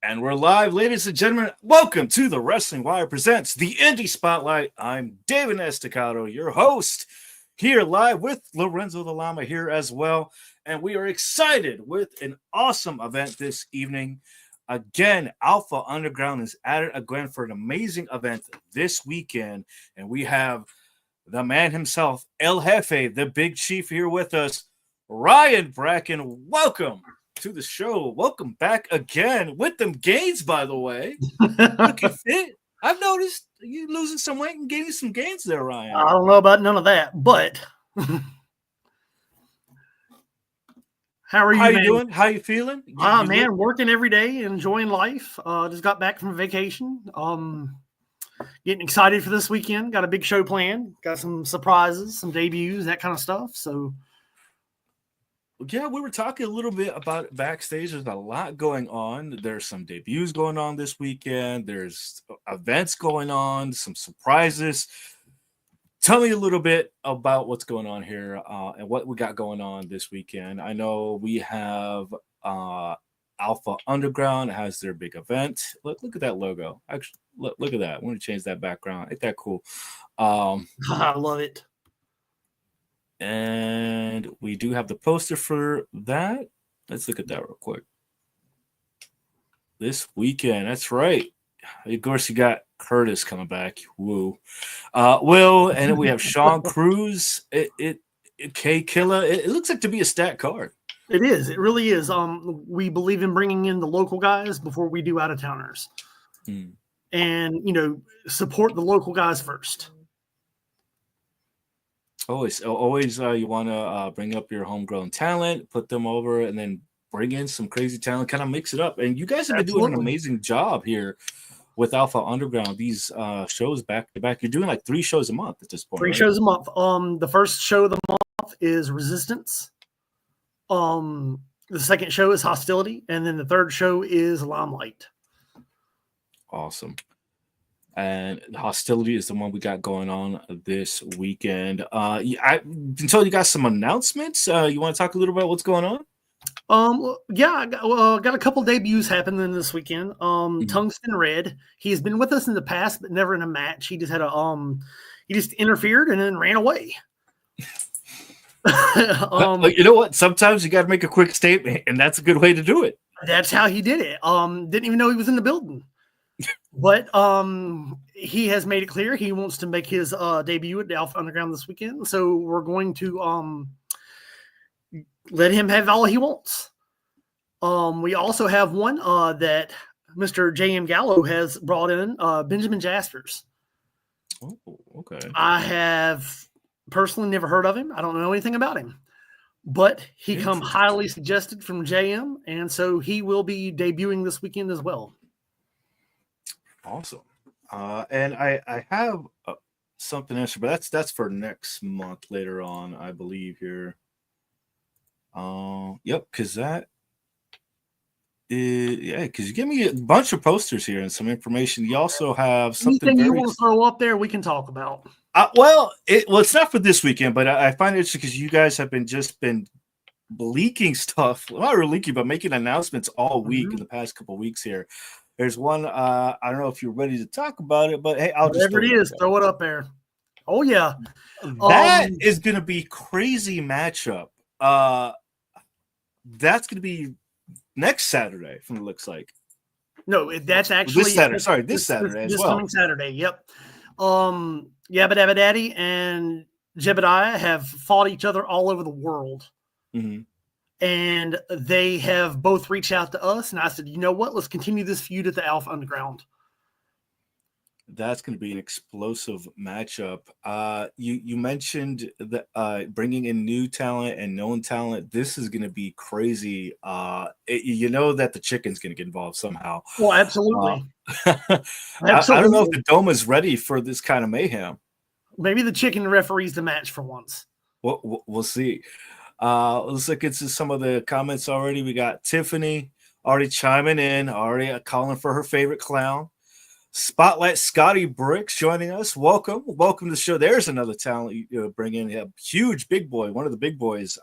And we're live, ladies and gentlemen. Welcome to the Wrestling Wire Presents the Indy Spotlight. I'm David Estacado, your host, here live with Lorenzo the Llama here as well. And we are excited with an awesome event this evening. Again, Alpha Underground is at it again for an amazing event this weekend. And we have the man himself, El Jefe, the Big Chief, here with us. Ryan Braken, welcome to the show. Welcome back again with them gains, by the way. Looking fit. I've noticed you losing some weight and gaining some gains there, Ryan. I don't know about none of that, but how are you, man? doing? How you feeling? Man, working every day, enjoying life. Just got back from vacation. Getting excited for this weekend. Got a big show planned. Got some surprises, some debuts, that kind of stuff. So yeah, we were talking a little bit about it backstage. There's a lot going on. There's some debuts going on this weekend. There's events going on, some surprises. Tell me a little bit about what's going on here and what we got going on this weekend. I know we have Alpha Underground has their big event. Look at that logo. Actually, look at that. I'm going to change that background. Ain't that cool? I love it. And we do have the poster for that. Let's look at that real quick. This weekend, that's right. Of course, you got Curtis coming back. Woo. Will, and then we have Sean Cruz. K Killa. It looks like to be a stat card. It is. It really is. We believe in bringing in the local guys before we do out-of-towners. And, support the local guys first. Always, you want to bring up your homegrown talent, put them over, and then bring in some crazy talent, kind of mix it up. And you guys have been doing an amazing job here with Alpha Underground. These shows back to back. You're doing like 3 shows a month at this point. 3 shows a month. The first show of the month is Resistance. The second show is Hostility, and then the third show is Limelight. Awesome. And Hostility is the one we got going on this weekend. I've been told you got some announcements. You want to talk a little about what's going on? Yeah, I got a couple debuts happening this weekend. Tungsten Red. He's been with us in the past, but never in a match. He just had he just interfered and then ran away. You know what? Sometimes you got to make a quick statement, and that's a good way to do it. That's how he did it. Didn't even know he was in the building. But he has made it clear he wants to make his debut at the Alpha Underground this weekend. So we're going to let him have all he wants. We also have one that Mr. J.M. Gallo has brought in, Benjamin Jaspers. Oh, okay. I have personally never heard of him. I don't know anything about him. But he come highly suggested from JM, and so he will be debuting this weekend as well. Awesome. And I have something extra, but that's for next month later on, I believe here. Yep, because that is, because you give me a bunch of posters here and some information. You also have something anything you want to throw up there, we can talk about. It's not for this weekend, but I find it interesting because you guys have been leaking stuff, well, not really leaking, but making announcements all week in the past couple of weeks here. There's one, I don't know if you're ready to talk about it, but hey, whatever it is, throw it up there. Oh, yeah. That is going to be crazy matchup. That's going to be next Saturday, from it looks like. No, that's actually this Saturday. Sorry, this Saturday as well. This coming Saturday, yep. Yabba Dabba Daddy and Jebediah have fought each other all over the world. Mm-hmm. And they have both reached out to us, and I said, you know what? Let's continue this feud at the Alpha Underground. That's going to be an explosive matchup. You mentioned that bringing in new talent and known talent. This is going to be crazy. You know that the chicken's going to get involved somehow. Well, absolutely. Absolutely. I don't know if the Dome is ready for this kind of mayhem. Maybe the chicken referees the match for once. We'll see. Let's look into some of the comments already. We got Tiffany already chiming in, already calling for her favorite clown. Spotlight Scotty Bricks joining us. Welcome to the show. There's another talent you bring in. A huge big boy, one of the big boys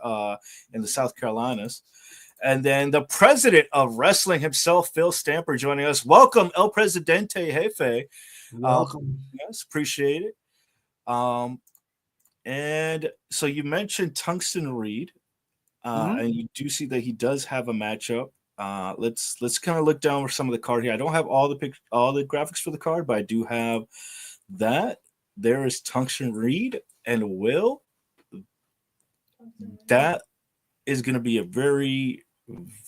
in the South Carolinas. And then the president of wrestling himself, Phil Stamper, joining us. Welcome, El Presidente Jefe. Welcome. Yes, appreciate it. And so you mentioned Tungsten Reed, and you do see that he does have a matchup. Let's kind of look down for some of the card here. I don't have all the graphics for the card, but I do have that. There is Tungsten Reed and Will. That is going to be a very,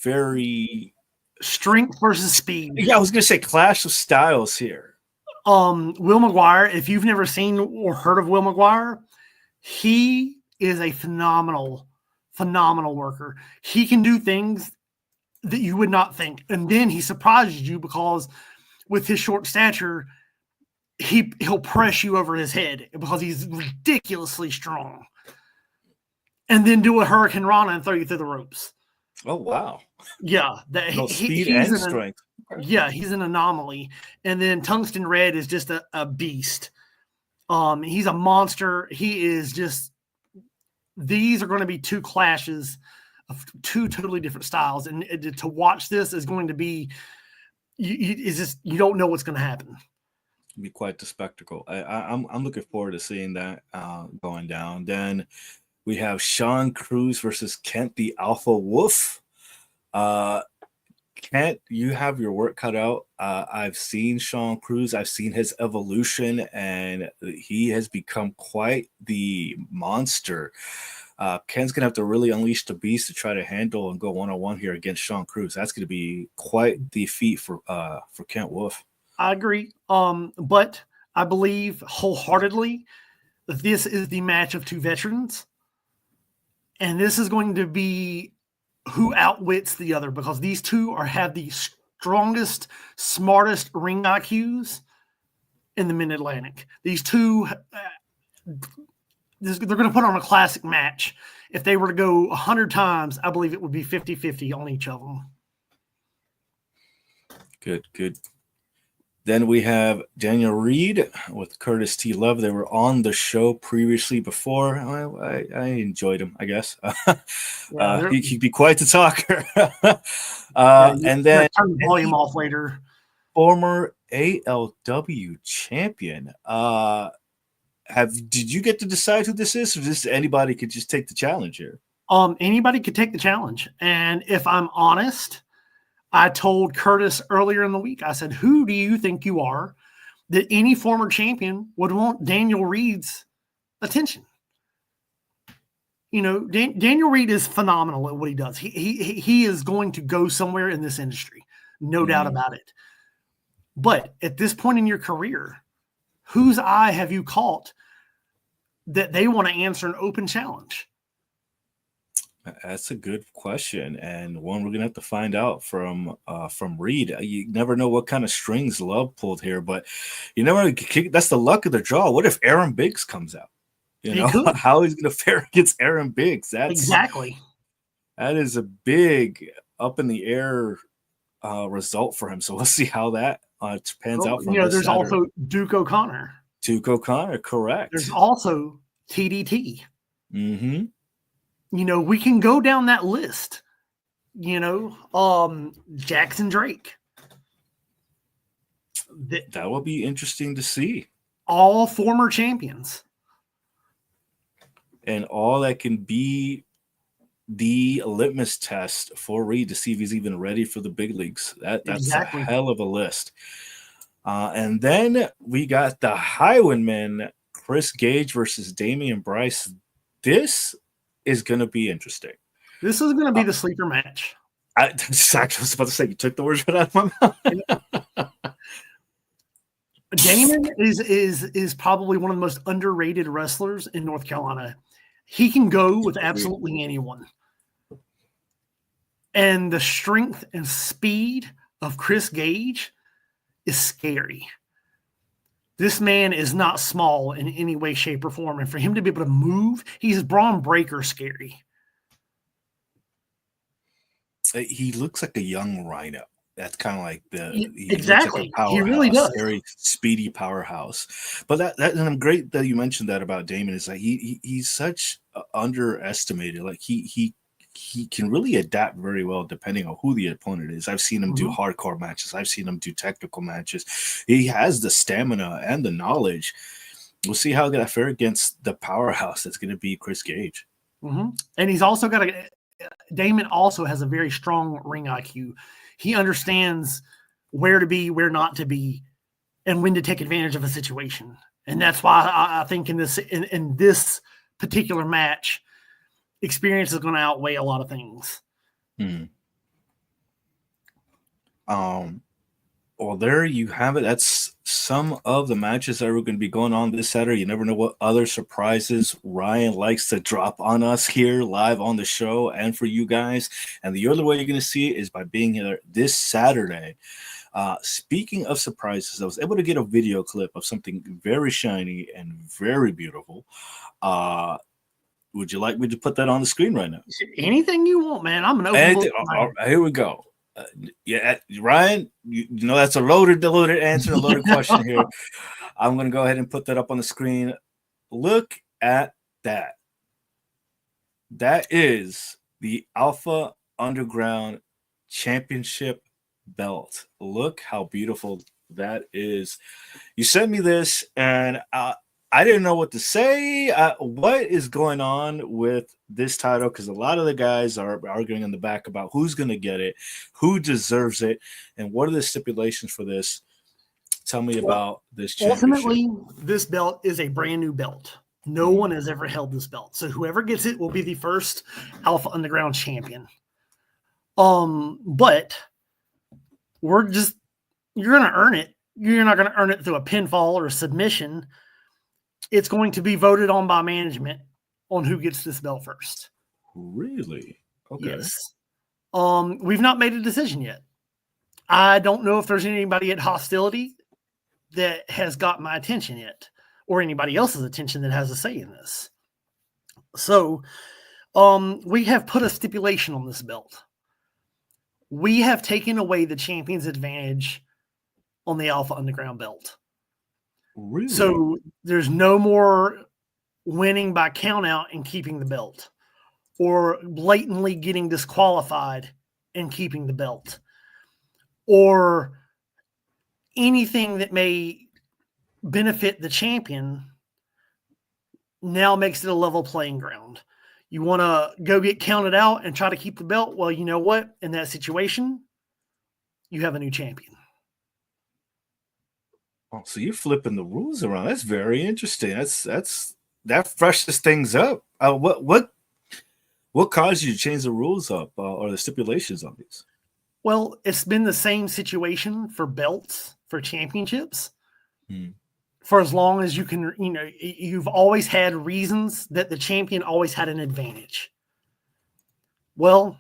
very strength versus speed. Yeah, I was going to say clash of styles here. Will McGuire, if you've never seen or heard of Will McGuire, he is a phenomenal worker. He can do things that you would not think. And then he surprises you because with his short stature, he'll press you over his head because he's ridiculously strong. And then do a Hurricane Rana and throw you through the ropes. Oh, wow. Yeah. Speed and strength. Yeah, he's an anomaly. And then Tungsten Red is just a beast. He's a monster. He is just – these are going to be two clashes of two totally different styles. And to watch this is going to be you don't know what's going to happen. It'll be quite the spectacle. I'm looking forward to seeing that going down. Then – we have Sean Cruz versus Kent the Alpha Wolf. Kent, you have your work cut out. I've seen Sean Cruz. I've seen his evolution, and he has become quite the monster. Kent's going to have to really unleash the beast to try to handle and go one-on-one here against Sean Cruz. That's going to be quite the feat for Kent Wolf. I agree. But I believe wholeheartedly that this is the match of two veterans. And this is going to be who outwits the other because these two have the strongest, smartest ring IQs in the Mid-Atlantic. These two, they're going to put on a classic match. If they were to go 100 times, I believe it would be 50-50 on each of them. Good. Then we have Daniel Reed with Curtis T. Love. They were on the show previously before. I enjoyed him, I guess. He'd be quite the talker. And then turn the volume off later. Former ALW champion. Did you get to decide who this is, or just anybody could just take the challenge here? Anybody could take the challenge. And if I'm honest, I told Curtis earlier in the week, I said, who do you think you are that any former champion would want Daniel Reed's attention? You know, Daniel Reed is phenomenal at what he does. He is going to go somewhere in this industry, no doubt about it. But at this point in your career, whose eye have you caught that they want to answer an open challenge? That's a good question, and one we're gonna have to find out from Reed. You never know what kind of strings Love pulled here, but you never. That's the luck of the draw. What if Aaron Biggs comes out? You know how he's gonna fare against Aaron Biggs. That is a big up in the air result for him. So we'll see how that pans out. From there's also Duke O'Connor. Correct. There's also TDT. Mm-hmm. You know, we can go down that list. You know, Jackson Drake. That will be interesting to see. All former champions. And all that can be the litmus test for Reed to see if he's even ready for the big leagues. That's a hell of a list. And then we got the Highwaymen, Chris Gage versus Damian Bryce. This is going to be interesting. This is going to be the sleeper match. I was about to say, you took the words right out of my mouth. Damon is probably one of the most underrated wrestlers in North Carolina. He can go with absolutely anyone. And the strength and speed of Chris Gage is scary. This man is not small in any way, shape, or form. And for him to be able to move, he's Braun Breaker scary. He looks like a young Rhino. That's kind of like exactly. Like he really does. Very speedy powerhouse. But that and I'm great that you mentioned that about Damon. Is like he's such underestimated. Like he he can really adapt very well depending on who the opponent is. I've seen him do Mm-hmm. hardcore matches. I've seen him do technical matches. He has the stamina and the knowledge. We'll see how that fare against the powerhouse that's going to be Chris Gage. Mm-hmm. And he's also got Damon also has a very strong ring IQ. He understands where to be, where not to be, and when to take advantage of a situation. And that's why I think in this particular match, experience is going to outweigh a lot of things. Well, there you have it. That's some of the matches that are going to be going on this Saturday. You never know what other surprises Ryan likes to drop on us here live on the show and for you guys. And the other way you're going to see it is by being here this Saturday. Speaking of surprises, I was able to get a video clip of something very shiny and very beautiful. Would you like me to put that on the screen right now? Anything you want, man. I'm an open book. All right, here we go. Yeah, Ryan, you know that's a loaded answer, a loaded question here. I'm going to go ahead and put that up on the screen. Look at that. That is the Alpha Underground Championship belt. Look how beautiful that is. You sent me this, and I didn't know what to say. What is going on with this title? Because a lot of the guys are arguing in the back about who's going to get it, who deserves it, and what are the stipulations for this. Tell me about this championship. Ultimately, this belt is a brand new belt. No one has ever held this belt. So whoever gets it will be the first Alpha Underground champion. But you're going to earn it. You're not going to earn it through a pinfall or a submission. It's going to be voted on by management on who gets this belt first. Really? Okay. Yes. We've not made a decision yet. I don't know if there's anybody at Hostility that has got my attention yet, or anybody else's attention that has a say in this. So, we have put a stipulation on this belt. We have taken away the champion's advantage on the Alpha Underground belt. Really? So there's no more winning by count out and keeping the belt, or blatantly getting disqualified and keeping the belt, or anything that may benefit the champion. Now makes it a level playing ground. You want to go get counted out and try to keep the belt? Well, you know what? In that situation, you have a new champion. Oh, so you're flipping the rules around. That's very interesting. That freshes things up. What caused you to change the rules up or the stipulations on these? Well, it's been the same situation for belts, for championships, for as long as you can. You've always had reasons that the champion always had an advantage. Well,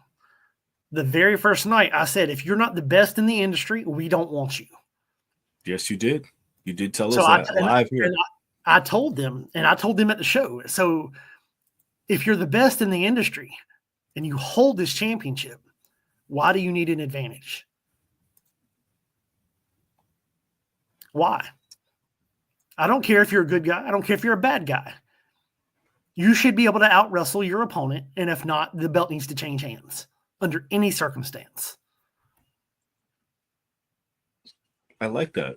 the very first night I said, if you're not the best in the industry, we don't want you. Yes, you did. You did tell us that live here. I told them, and I told them at the show. So if you're the best in the industry and you hold this championship, why do you need an advantage? Why? I don't care if you're a good guy. I don't care if you're a bad guy. You should be able to out wrestle your opponent. And if not, the belt needs to change hands under any circumstance. I like that.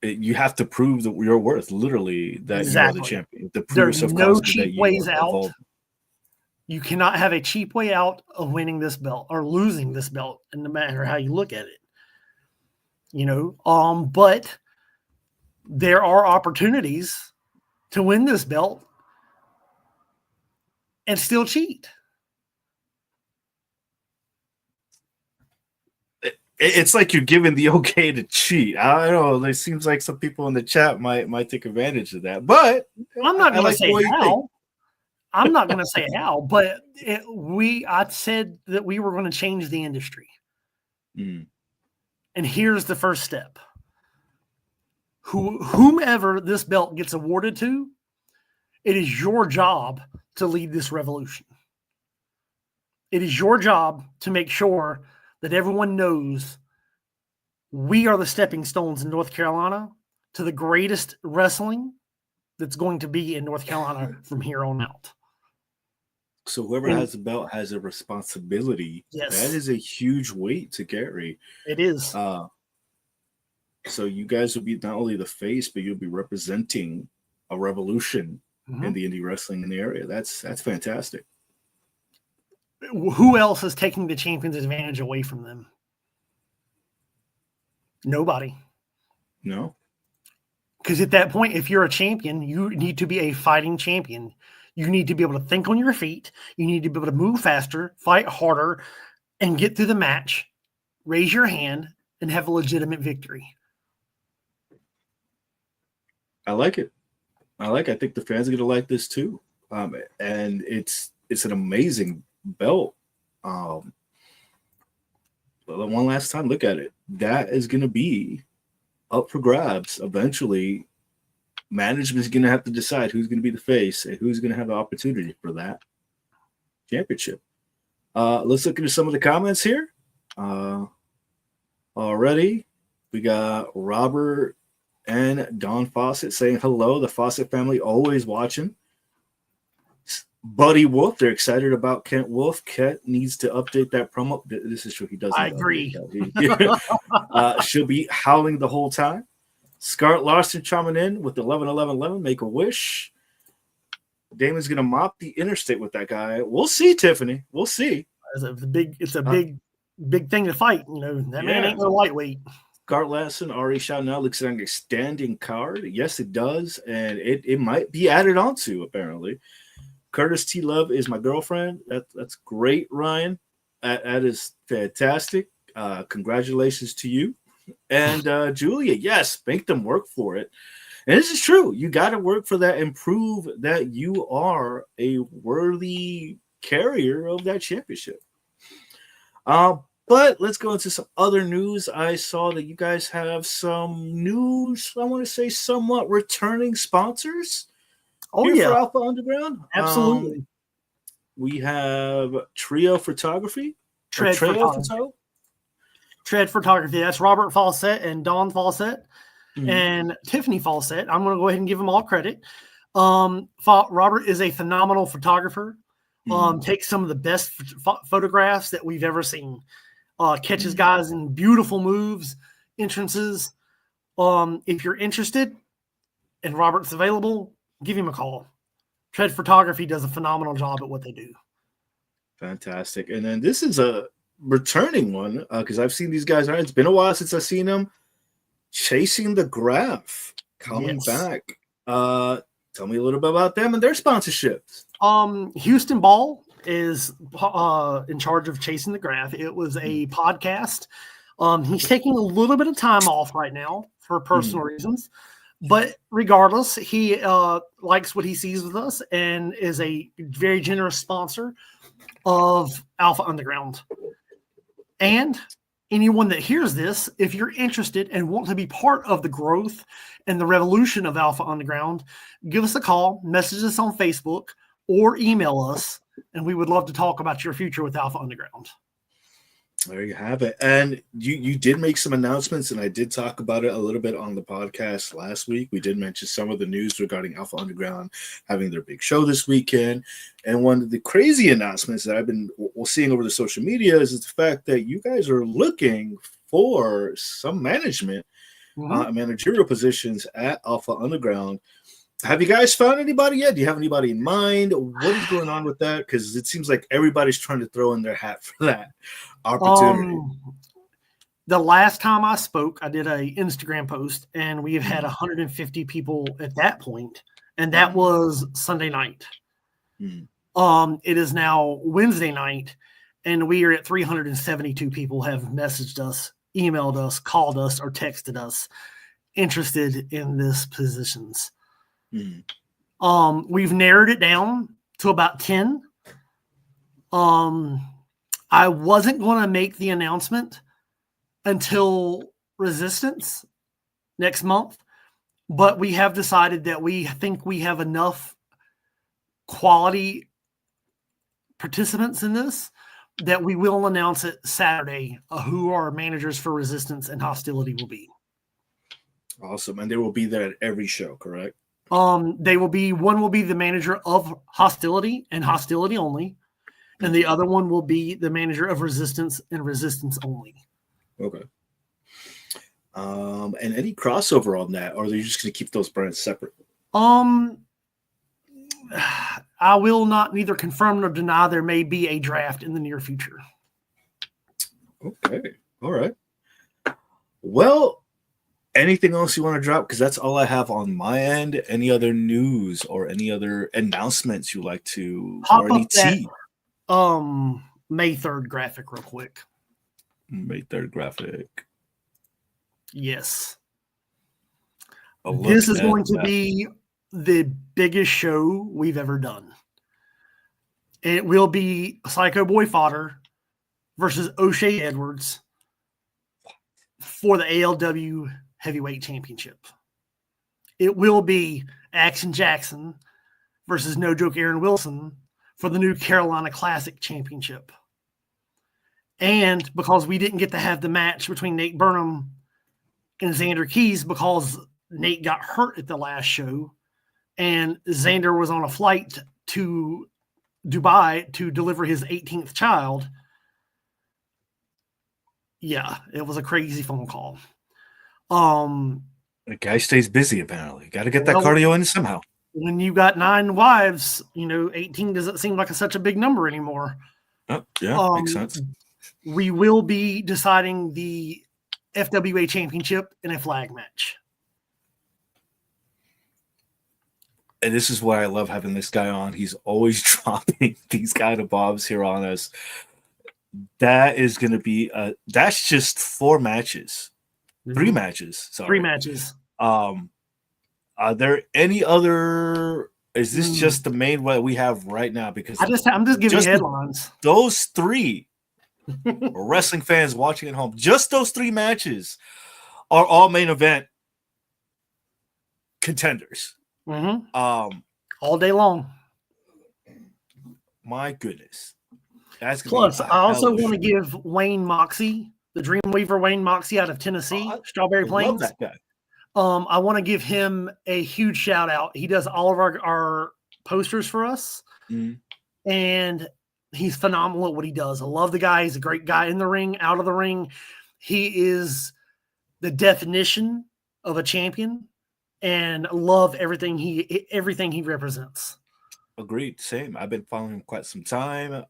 You have to prove that your worth, literally, that you are the champion. There's no cheap ways out. You cannot have a cheap way out of winning this belt or losing this belt, and no matter how you look at it. But there are opportunities to win this belt and still cheat. It's like you're giving the okay to cheat. I don't know. It seems like some people in the chat might take advantage of that. But I'm not going to say how. I'm not going to say how. But I said that we were going to change the industry. And here's the first step. Whomever this belt gets awarded to, it is your job to lead this revolution. It is your job to make sure that everyone knows we are the stepping stones in North Carolina to the greatest wrestling that's going to be in North Carolina from here on out. So whoever has the belt has a responsibility. Yes. That is a huge weight to carry. It is. So you guys will be not only the face, but you'll be representing a revolution in the indie wrestling in the area. That's fantastic. Who else is taking the champion's advantage away from them? Nobody. No. Because at that point, if you're a champion, you need to be a fighting champion. You need to be able to think on your feet. You need to be able to move faster, fight harder, and get through the match, raise your hand, and have a legitimate victory. I like it. I think the fans are going to like this too. And it's an amazing belt. But one last time, look at it. That is going to be up for grabs eventually. Management's going to have to decide who's going to be the face and who's going to have the opportunity for that championship. Let's look into some of the comments here. Already, we got Robert and Don Fawcett saying hello. The Fawcett family always watching. Buddy Wolf, they're excited about Kent Wolf. Kent needs to update that promo. This is true. He doesn't. I agree. She'll be howling the whole time. Scarlett Larson chiming in with 11-11-11. Make a wish. Damon's gonna mop the interstate with that guy. We'll see, Tiffany. We'll see. It's a big thing to fight. You know, that man ain't no lightweight. Scarlett Larson already shouting out, looks like a standing card. Yes, it does, and it might be added onto apparently. Curtis T. Love is my girlfriend. That's great, Ryan. That is fantastic. Congratulations to you. And Julia, yes, make them work for it. And this is true. You got to work for that and prove that you are a worthy carrier of that championship. But let's go into some other news. I saw that you guys have some news, I want to say somewhat returning sponsors. Oh, here yeah. For Alpha Underground. Absolutely. We have Trio Photography. Tread Photography. That's Robert Fawcett and Dawn Fawcett and Tiffany Fawcett. I'm going to go ahead and give them all credit. Robert is a phenomenal photographer. Takes some of the best photographs that we've ever seen. Catches guys in beautiful moves, entrances. If you're interested and Robert's available, give him a call. Tread Photography does a phenomenal job at what they do. Fantastic. And then this is a returning one because I've seen these guys. It's been a while since I've seen them. Chasing the Graph coming back. Tell me a little bit about them and their sponsorships. Houston Ball is in charge of Chasing the Graph. It was a podcast. He's taking a little bit of time off right now for personal reasons. But regardless, he likes what he sees with us and is a very generous sponsor of Alpha Underground. And anyone that hears this, if you're interested and want to be part of the growth and the revolution of Alpha Underground, give us a call, message us on Facebook, or email us, and we would love to talk about your future with Alpha Underground. There you have it. And you did make some announcements, and I did talk about it a little bit on the podcast last week. We did mention some of the news regarding Alpha Underground having their big show this weekend. And one of the crazy announcements that I've been seeing over the social media is the fact that you guys are looking for some managerial positions at Alpha Underground. Have you guys found anybody yet? Do you have anybody in mind? What is going on with that? Because it seems like everybody's trying to throw in their hat for that opportunity. The last time I spoke, I did an Instagram post, and we've had 150 people at that point, and that was Sunday night. It is now Wednesday night, and we are at 372 people have messaged us, emailed us, called us, or texted us interested in this positions. We've narrowed it down to about 10. I wasn't going to make the announcement until Resistance next month, but we have decided that we think we have enough quality participants in this that we will announce it Saturday who our managers for Resistance and Hostility will be. Awesome. And they will be there at every show, correct? They will be one will be the manager of Hostility and Hostility only, and the other one will be the manager of Resistance and Resistance only. Okay. And any crossover on that, or are they just going to keep those brands separate? I will not neither confirm nor deny there may be a draft in the near future. Okay. All right. Well, anything else you want to drop? Because that's all I have on my end. Any other news or any other announcements you like to Pop or any up that, tea? May 3rd graphic real quick. May 3rd graphic. Yes. Oh, This is going to be the biggest show we've ever done. It will be Psycho Boy Fodder versus O'Shea Edwards for the ALW Heavyweight Championship. It will be Action Jackson versus No Joke Aaron Wilson for the new Carolina Classic Championship. And because we didn't get to have the match between Nate Burnham and Xander Keys because Nate got hurt at the last show and Xander was on a flight to Dubai to deliver his 18th child. Yeah, it was a crazy phone call. The guy stays busy, apparently. Got to get that cardio in somehow. When you got 9 wives, 18 doesn't seem like such a big number anymore. Oh, yeah, makes sense. We will be deciding the FWA Championship in a flag match. And this is why I love having this guy on. He's always dropping these kind of bombs here on us. That is going to be that's just 4 matches. 3 matches. Sorry. 3 matches. Are there any other? Is this just the main one we have right now? Because I'm just giving you headlines. Those 3 wrestling fans watching at home, just those 3 matches are all main event contenders. All day long. My goodness. That's Plus, I also want to give Wayne Moxie, the Dreamweaver Wayne Moxie out of Tennessee, Strawberry Plains. Love that guy. I want to give him a huge shout out. He does all of our posters for us, and he's phenomenal at what he does. I love the guy. He's a great guy in the ring, out of the ring. He is the definition of a champion, and love everything he represents. Agreed. Same. I've been following him quite some time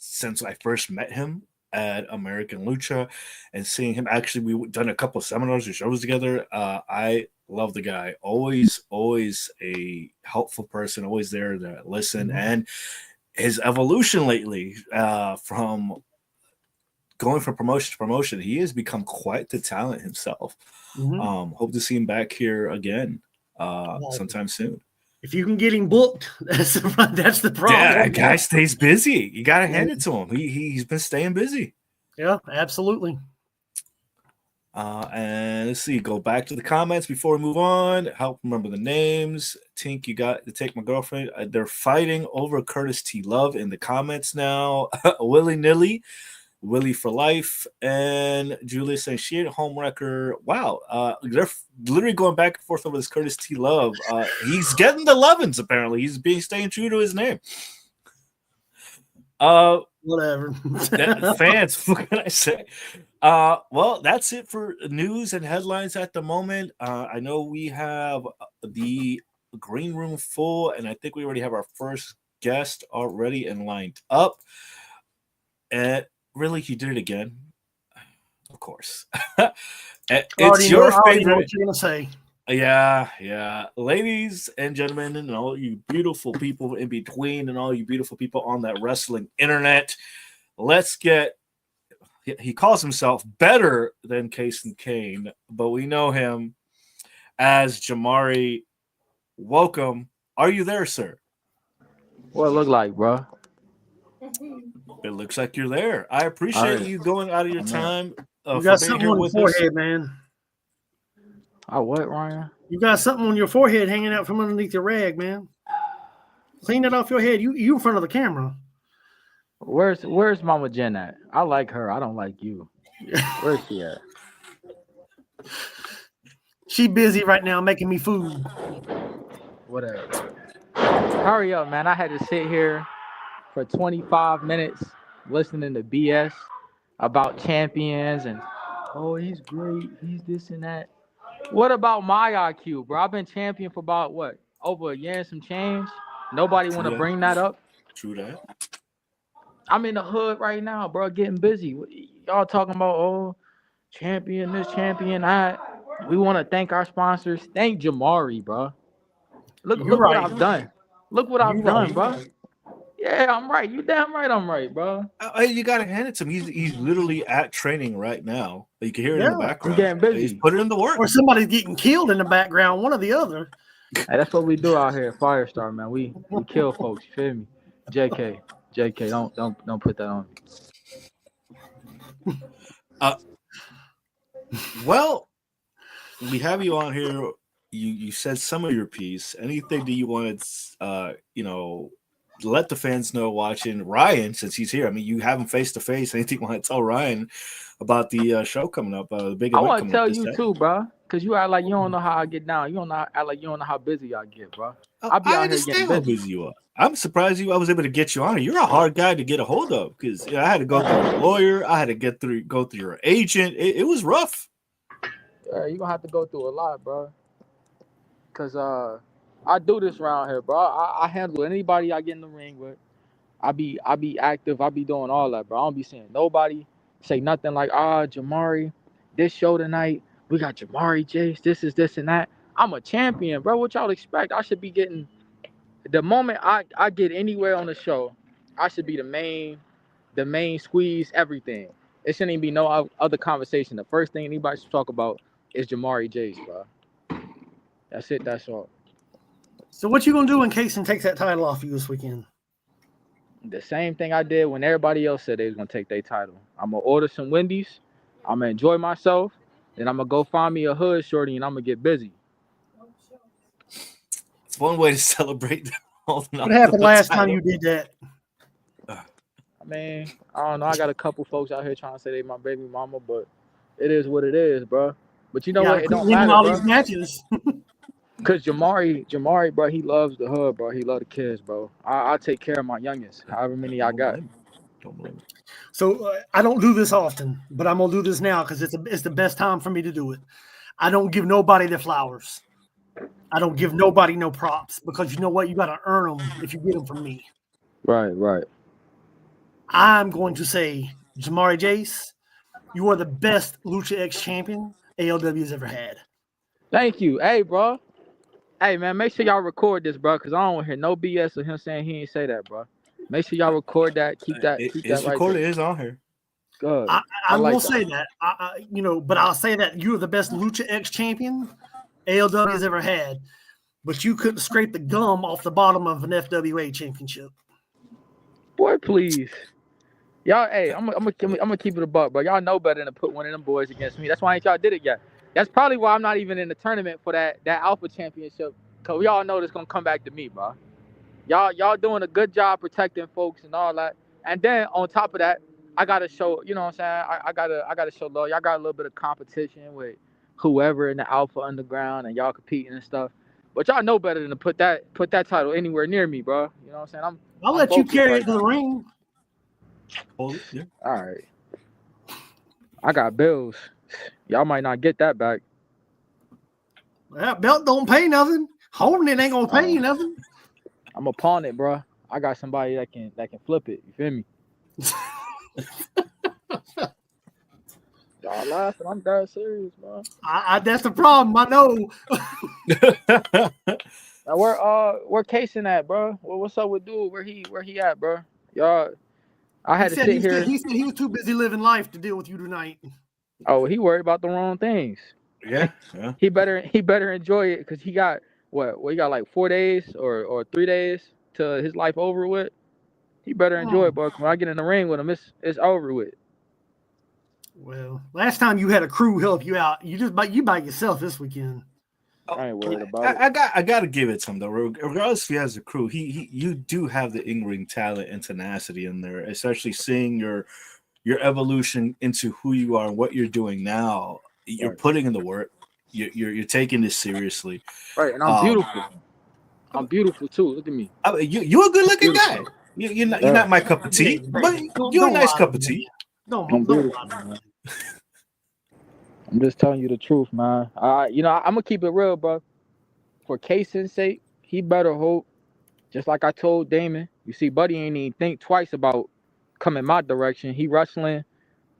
since I first met him at American Lucha, and seeing him. Actually, we've done a couple of seminars or shows together. I love the guy. Always a helpful person. Always there to listen. And his evolution lately, from going from promotion to promotion, he has become quite the talent himself. Hope to see him back here again sometime soon. If you can get him booked, that's the problem. Yeah, that guy stays busy. You got to hand it to him. He's been staying busy. Yeah, absolutely. And let's see. Go back to the comments before we move on. Help remember the names. Tink, you got to take my girlfriend. They're fighting over Curtis T. Love in the comments now. Willy-nilly. Willie for life, and Julia saying she ain't a home wrecker. Wow, they're literally going back and forth over this Curtis T. Love. He's getting the lovins, apparently. He's staying true to his name. Whatever. Fans, what can I say? Well, that's it for news and headlines at the moment. I know we have the green room full, and I think we already have our first guest already and lined up. And really, you did it again. Of course. It's your favorite. What you're gonna say? Yeah. Ladies and gentlemen, and all you beautiful people in between, and all you beautiful people on that wrestling internet, let's get. He calls himself better than Case and Kane, but we know him as Jamari. Welcome. Are you there, sir? What it look like, bro? It looks like you're there. I appreciate you going out of your time. You got something on your forehead, man. Oh, what, Ryan? You got something on your forehead hanging out from underneath your rag, man. Clean it off your head. You in front of the camera. Where's Mama Jen at? I like her. I don't like you. Where's she at? She busy right now making me food. Whatever. Hurry up, man. I had to sit here for 25 minutes listening to BS about champions and oh, he's great. He's this and that. What about my IQ, bro? I've been champion for about what? Over a year and some change. Nobody want to bring that up. True that. I'm in the hood right now, bro, getting busy. Y'all talking about, oh, champion this, champion that. We want to thank our sponsors. Thank Jamari, bro. Look what I've done. Look what I've done, bro. Yeah, I'm right. You damn right I'm right, bro. You got to hand it to him. He's literally at training right now. You can hear it in the background. I'm getting busy. He's put it in the work. Or somebody's getting killed in the background, one or the other. Hey, that's what we do out here at Firestar, man. We kill folks, you feel me? JK, don't put that on me. Well, we have you on here. You said some of your piece. Anything that you wanted, let the fans know watching Ryan, since he's here. I mean, you have him face to face. Anything you want to tell Ryan about the show coming up? The big. I want to tell you too, bro, because you act like you don't know how I get down. You don't act like you don't know how busy I get, bro. I'll be out here getting how busy you are. I'm surprised I was able to get you on. You're a hard guy to get a hold of because I had to go through a lawyer. I had to go through your agent. It was rough. Yeah, you're gonna have to go through a lot, bro. Cause I do this around here, bro. I handle anybody I get in the ring with. I be active. I be doing all that, bro. I don't be saying nobody say nothing like, Jamari, this show tonight, we got Jamari Jace, this is this and that. I'm a champion, bro. What y'all expect? I should be getting the moment I get anywhere on the show, I should be the main squeeze, everything. It shouldn't even be no other conversation. The first thing anybody should talk about is Jamari Jace, bro. That's it. That's all. So what you gonna do when Kaysen takes that title off you this weekend? The same thing I did when everybody else said they was gonna take their title. I'm gonna order some Wendy's. I'm gonna enjoy myself. Then I'm gonna go find me a hood shorty and I'm gonna get busy. It's one way to celebrate. What happened last time you did that? I mean, I don't know. I got a couple folks out here trying to say they my baby mama, but it is what it is, bro. But you know what? It don't matter, all bro. These matches. Cause Jamari, bro, he loves the hood, bro. He love the kids, bro. I take care of my youngest, however many I got. So I don't do this often, but I'm gonna do this now because it's the best time for me to do it. I don't give nobody their flowers. I don't give nobody no props because you know what? You gotta earn them if you get them from me. Right. I'm going to say, Jamari Jace, you are the best Lucha X champion ALW has ever had. Thank you. Hey, bro. Hey, man, make sure y'all record this, bro, because I don't want to hear no BS of him saying he ain't say that, bro. Make sure y'all record that. Keep that It's right recorded. there. It is on here. Good. I like will say that. But I'll say that you are the best Lucha X champion ALW has ever had, but you couldn't scrape the gum off the bottom of an FWA championship. Boy, please. Y'all, hey, I'm gonna keep it a buck, bro. Y'all know better than to put one of them boys against me. That's why ain't y'all did it yet. That's probably why I'm not even in the tournament for that Alpha Championship, because we all know it's going to come back to me, bro. Y'all doing a good job protecting folks and all that. And then on top of that, I got to show, you know what I'm saying? I gotta show love. Y'all got a little bit of competition with whoever in the Alpha Underground and y'all competing and stuff. But y'all know better than to put that title anywhere near me, bro. You know what I'm saying? I'll let you carry it to the ring. Oh, yeah. All right. I got bills. Y'all might not get that back. That belt don't pay nothing. Holding it ain't gonna pay you nothing. I'm gonna pawn it, bro. I got somebody that can flip it. You feel me? Y'all laughing? I'm dead serious, bro. That's the problem. I know. Now where Kaysen at, bro? What's up with dude? Where he at, bro? Y'all, I had to sit here. He said he was too busy living life to deal with you tonight. Oh, he worried about the wrong things. Yeah. He better enjoy it because he got what? He got like 4 days or 3 days to his life over with. He better enjoy it, bro. When I get in the ring with him, it's over with. Well, last time you had a crew help you out, you by yourself this weekend. I ain't worried about it. I gotta give it to him though. Regardless if he has a crew, you do have the in-ring talent and tenacity in there, especially seeing your evolution into who you are and what you're doing now. You're putting in the work. You're taking this seriously. Right, and I'm beautiful. I'm beautiful too. Look at me. I mean, you're a good looking guy. Beautiful. You're not my cup of tea, but you're a nice cup of tea. I'm beautiful, man. I'm just telling you the truth, man. I'm gonna keep it real, bro. For Kason's sake, he better hope. Just like I told Damon, you see, Buddy ain't even think twice about coming my direction. He wrestling.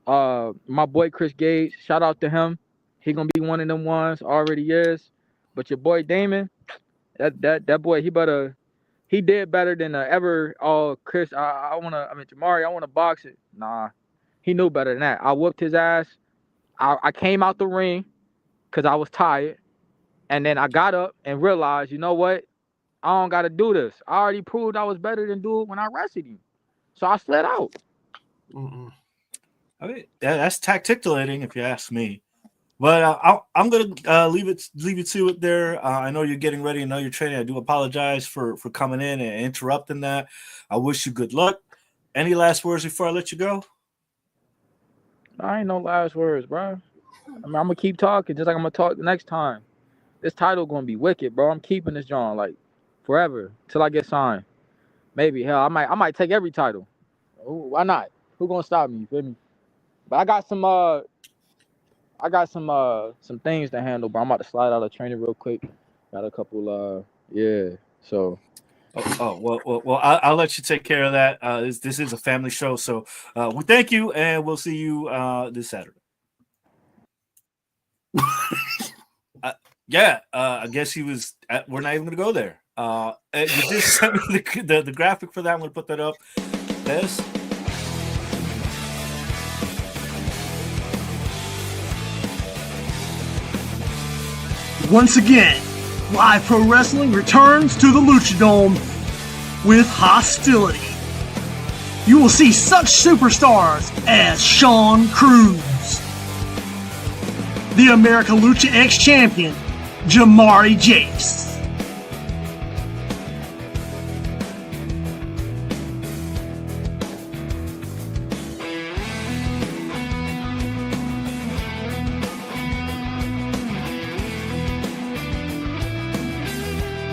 My boy Chris Gage, shout out to him. He gonna be one of them ones. Already is. But your boy Damon, that boy, he did better than ever. Oh, Chris, Jamari, I wanna box it. Nah, he knew better than that. I whooped his ass. I came out the ring because I was tired, and then I got up and realized, you know what? I don't gotta do this. I already proved I was better than dude when I wrestled him. So I slid out. I mean, that's tacticulating, if you ask me. But I'm gonna leave you to it there. I know you're getting ready. I know you're training. I do apologize for coming in and interrupting that. I wish you good luck. Any last words before I let you go? I ain't no last words, bro. I mean, I'm gonna keep talking just like I'm gonna talk the next time. This title gonna be wicked, bro. I'm keeping this John like forever till I get signed. Maybe hell, I might take every title. Why not? Who gonna stop me? You feel me? But I got some things to handle, but I'm about to slide out of training real quick. Got a couple so Well, I'll let you take care of that. This is a family show, so we thank you, and we'll see you this Saturday. I guess he was. We're not even going to go there. You did send me the graphic for that. I'm going to put that up. This. Once again, live pro wrestling returns to the Luchadome with Hostility. You will see such superstars as Sean Cruz, the America Lucha X champion, Jamari Jace,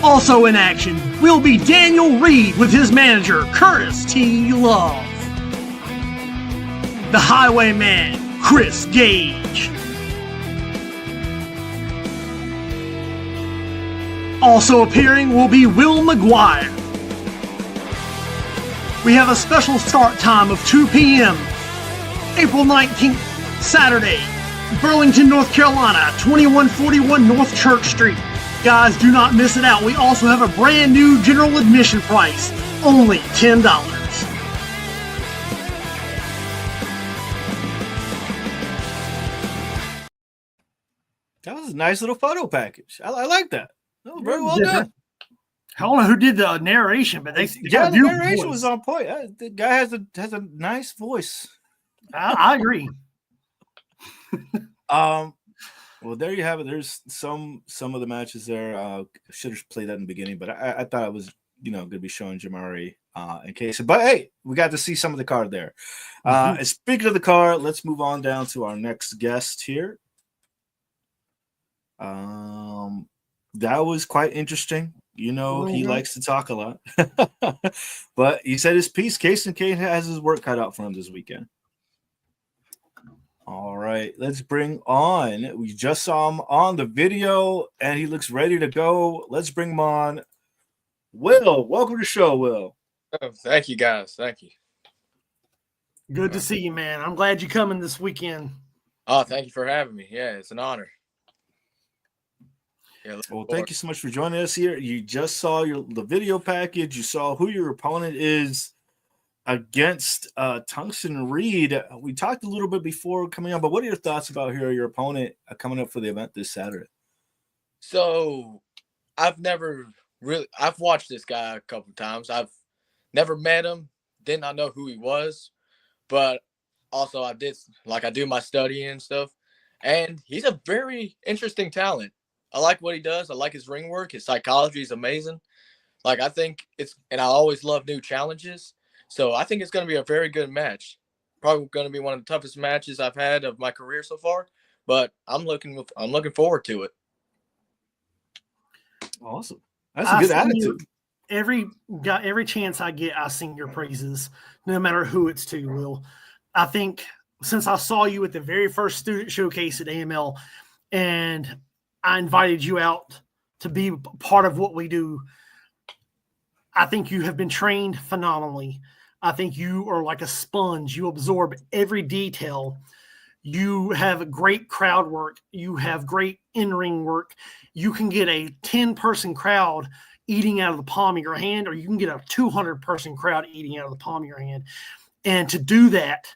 also in action will be Daniel Reed with his manager, Curtis T. Love. The Highwayman, Chris Gage. Also appearing will be Will McGuire. We have a special start time of 2 p.m. April 19th, Saturday, Burlington, North Carolina, 2141 North Church Street. Guys, do not miss it out. We also have a brand new general admission price, only $10. That was a nice little photo package. I like that. That was very well done. I don't know who did the narration, but the narration was on point. The guy has a nice voice. I agree. Well, there you have it. There's some of the matches there. Should have played that in the beginning, but I thought it was going to be showing Jamari in case. But hey, we got to see some of the card there. And speaking of the card, let's move on down to our next guest here. That was quite interesting. He likes to talk a lot, but he said his piece. Kason Kane has his work cut out for him this weekend. All right, let's bring on. We just saw him on the video, and he looks ready to go. Let's bring him on. Will, welcome to the show, Will. Oh, thank you, guys. Thank you. Good to see you, man. I'm glad you're coming this weekend. Oh, thank you for having me. Yeah, it's an honor. Yeah, well, thank you so much for joining us here. You just saw the video package. You saw who your opponent is against Tungsten Reed. We talked a little bit before coming on, but what are your thoughts about your opponent coming up for the event this Saturday? So I've watched this guy a couple times. I've never met him, did not know who he was, but also I do my studying and stuff, and he's a very interesting talent. I like what he does. I like his ring work. His psychology is amazing. I think and I always love new challenges. So I think it's going to be a very good match. Probably going to be one of the toughest matches I've had of my career so far, but I'm looking forward to it. Awesome. That's a good attitude. Every chance I get, I sing your praises, no matter who it's to. Will, I think since I saw you at the very first student showcase at AML, and I invited you out to be part of what we do, I think you have been trained phenomenally. I think you are like a sponge. You absorb every detail. You have great crowd work. You have great in-ring work. You can get a 10-person crowd eating out of the palm of your hand, or you can get a 200-person crowd eating out of the palm of your hand. And to do that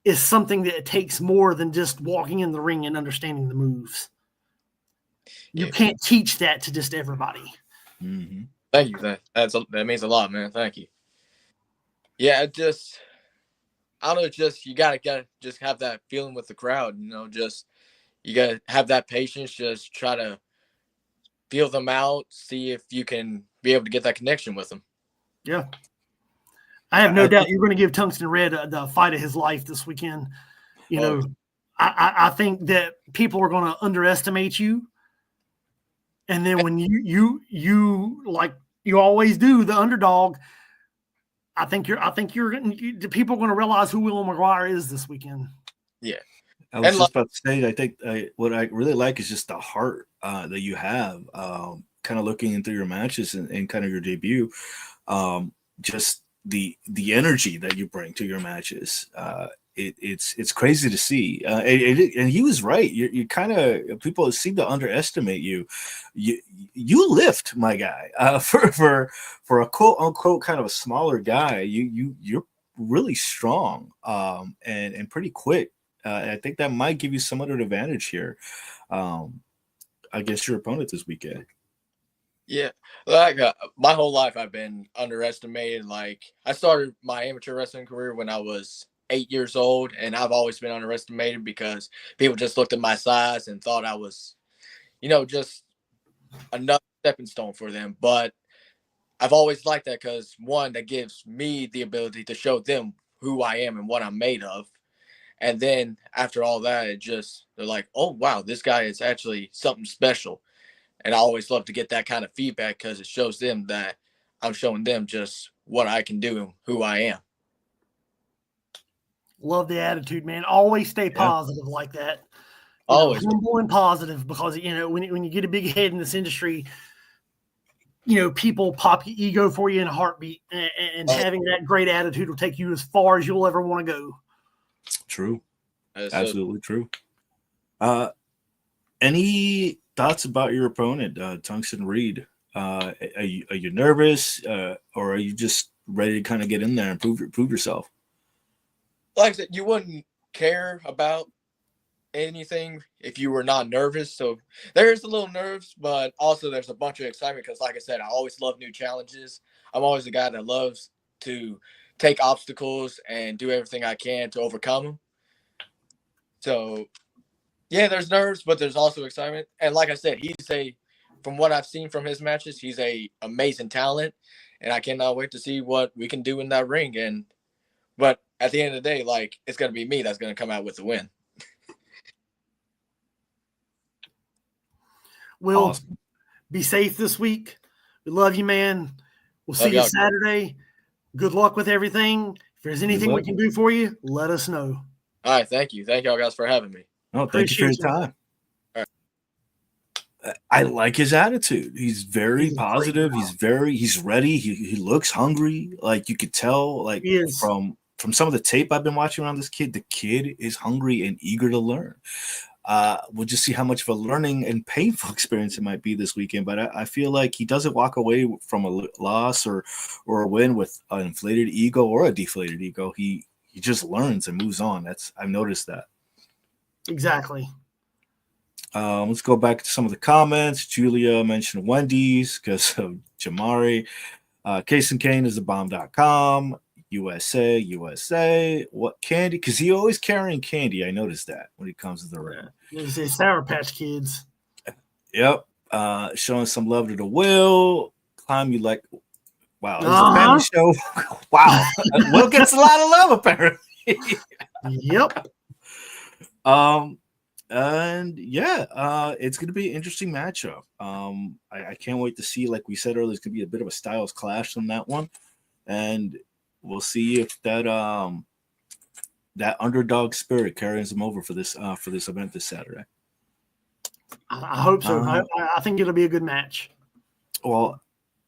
is something that it takes more than just walking in the ring and understanding the moves. You can't teach that to just everybody. Mm-hmm. Thank you. That means a lot, man. Thank you. Yeah, I don't know, just you gotta just have that feeling with the crowd, just you gotta have that patience, just try to feel them out, see if you can be able to get that connection with them. Yeah. I have no doubt you're going to give Tungsten Red the fight of his life this weekend. I think that people are going to underestimate you. And then when you like you always do, the underdog, I think people are going to realize who Will McGuire is this weekend. Yeah. I was just about to say, I think what I really like is just the heart that you have, kind of looking into your matches and kind of your debut, just the energy that you bring to your matches. It's crazy to see, and he was right. You kind of, people seem to underestimate you. You lift, my guy, for a quote unquote kind of a smaller guy. You're really strong, and pretty quick. I think that might give you somewhat of an advantage here against your opponent this weekend. Yeah, like my whole life I've been underestimated. Like I started my amateur wrestling career when I was 8 years old, and I've always been underestimated because people just looked at my size and thought I was, just another stepping stone for them. But I've always liked that because, one, that gives me the ability to show them who I am and what I'm made of. And then after all that, they're like, oh, wow, this guy is actually something special. And I always love to get that kind of feedback because it shows them that I'm showing them just what I can do and who I am. Love the attitude, man. Always stay positive like that. Always humble and positive, because when you get a big head in this industry, people pop your ego for you in a heartbeat, and having that great attitude will take you as far as you'll ever want to go. True. Absolutely true. Any thoughts about your opponent, Tungsten Reed? Are you nervous, or are you just ready to kind of get in there and prove yourself? Like I said, you wouldn't care about anything if you were not nervous. So there's a little nerves, but also there's a bunch of excitement because, like I said, I always love new challenges. I'm always a guy that loves to take obstacles and do everything I can to overcome them. So, yeah, there's nerves, but there's also excitement. And like I said, from what I've seen from his matches, he's a amazing talent, and I cannot wait to see what we can do in that ring. But at the end of the day, like, it's going to be me that's going to come out with the win. Will, Awesome. Be safe this week. We love you, man. We'll see you Saturday. Good luck with everything. If there's anything we can do for you, let us know. All right. Thank you. Thank y'all guys for having me. Oh, thank you for your time. All right. I like his attitude. He's very positive. He's ready. He looks hungry. Like you could tell, like from some of the tape I've been watching around this kid, the kid is hungry and eager to learn. We'll just see how much of a learning and painful experience it might be this weekend. But I feel like he doesn't walk away from a loss or a win with an inflated ego or a deflated ego. He just learns and moves on. I've noticed that. Exactly. Let's go back to some of the comments. Julia mentioned Wendy's because of Jamari. Case and Kane is thebomb.com. USA. What candy? Because he always carrying candy. I noticed that when he comes to the ring. It's Sour Patch Kids. Yep. Showing some love to the Will. Climb you like. Wow. This is a family show. Wow. Will gets a lot of love apparently. Yep. And yeah, it's going to be an interesting matchup. I can't wait to see. Like we said earlier, it's going to be a bit of a styles clash on that one, and we'll see if that underdog spirit carries them over for this event this Saturday. I hope so. I think it'll be a good match. Well,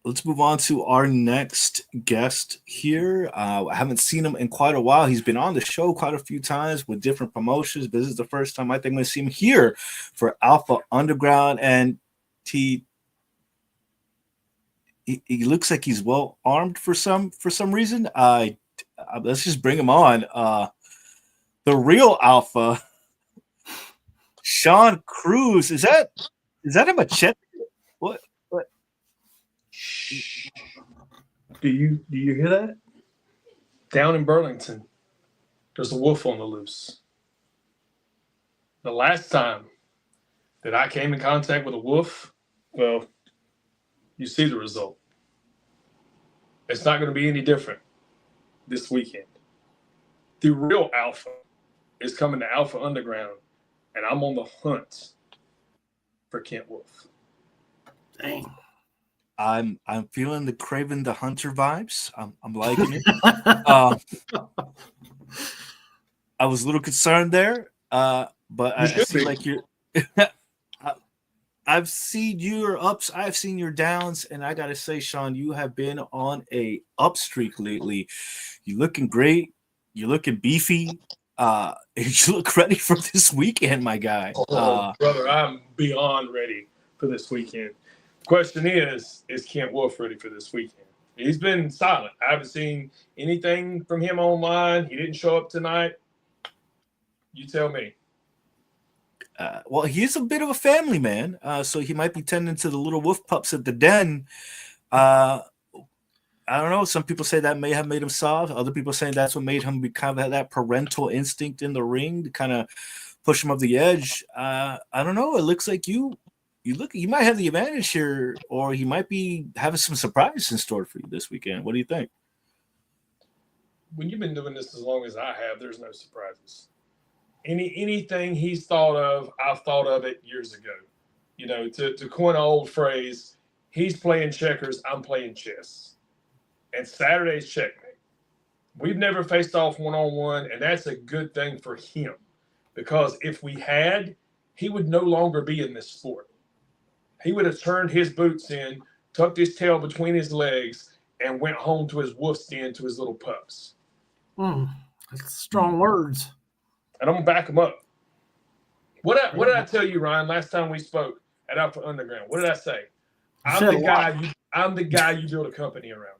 let's move on to our next guest here. I haven't seen him in quite a while. He's been on the show quite a few times with different promotions, but this is the first time I think I'm going to see him here for Alpha Underground, and he looks like he's well armed for some reason. Let's just bring him on. The real Alpha, Sean Cruz. Is that a machete? What? Do you hear that? Down in Burlington, there's a wolf on the loose. The last time that I came in contact with a wolf, well, you see the result. It's not going to be any different this weekend. The real Alpha is coming to Alpha Underground, and I'm on the hunt for Kent Wolf. Dang. I'm feeling the Craven the Hunter vibes. I'm liking it. I was a little concerned there, but I see like you're. I've seen your ups, I've seen your downs, and I gotta say, Sean, you have been on a up streak lately. You're looking great. You're looking beefy. You look ready for this weekend, my guy. Brother, I'm beyond ready for this weekend. Question is Kent Wolf ready for this weekend? He's been silent. I haven't seen anything from him online. He didn't show up tonight. You tell me. Well, he's a bit of a family man, so he might be tending to the little wolf pups at the den. I don't know. Some people say that may have made him soft. Other people saying that's what made him be kind of have that parental instinct in the ring to kind of push him up the edge. I don't know. It looks like you might have the advantage here, or he might be having some surprises in store for you this weekend. What do you think? When you've been doing this as long as I have, there's no surprises. Anything he's thought of, I've thought of it years ago. You know, to coin an old phrase, he's playing checkers, I'm playing chess. And Saturday's checkmate. We've never faced off one-on-one, and that's a good thing for him. Because if we had, he would no longer be in this sport. He would have turned his boots in, tucked his tail between his legs, and went home to his wolf's den to his little pups. That's strong words. And I'm going to back him up. What did I tell you, Ryan, last time we spoke at Alpha Underground? What did I say? I'm the guy you build a company around.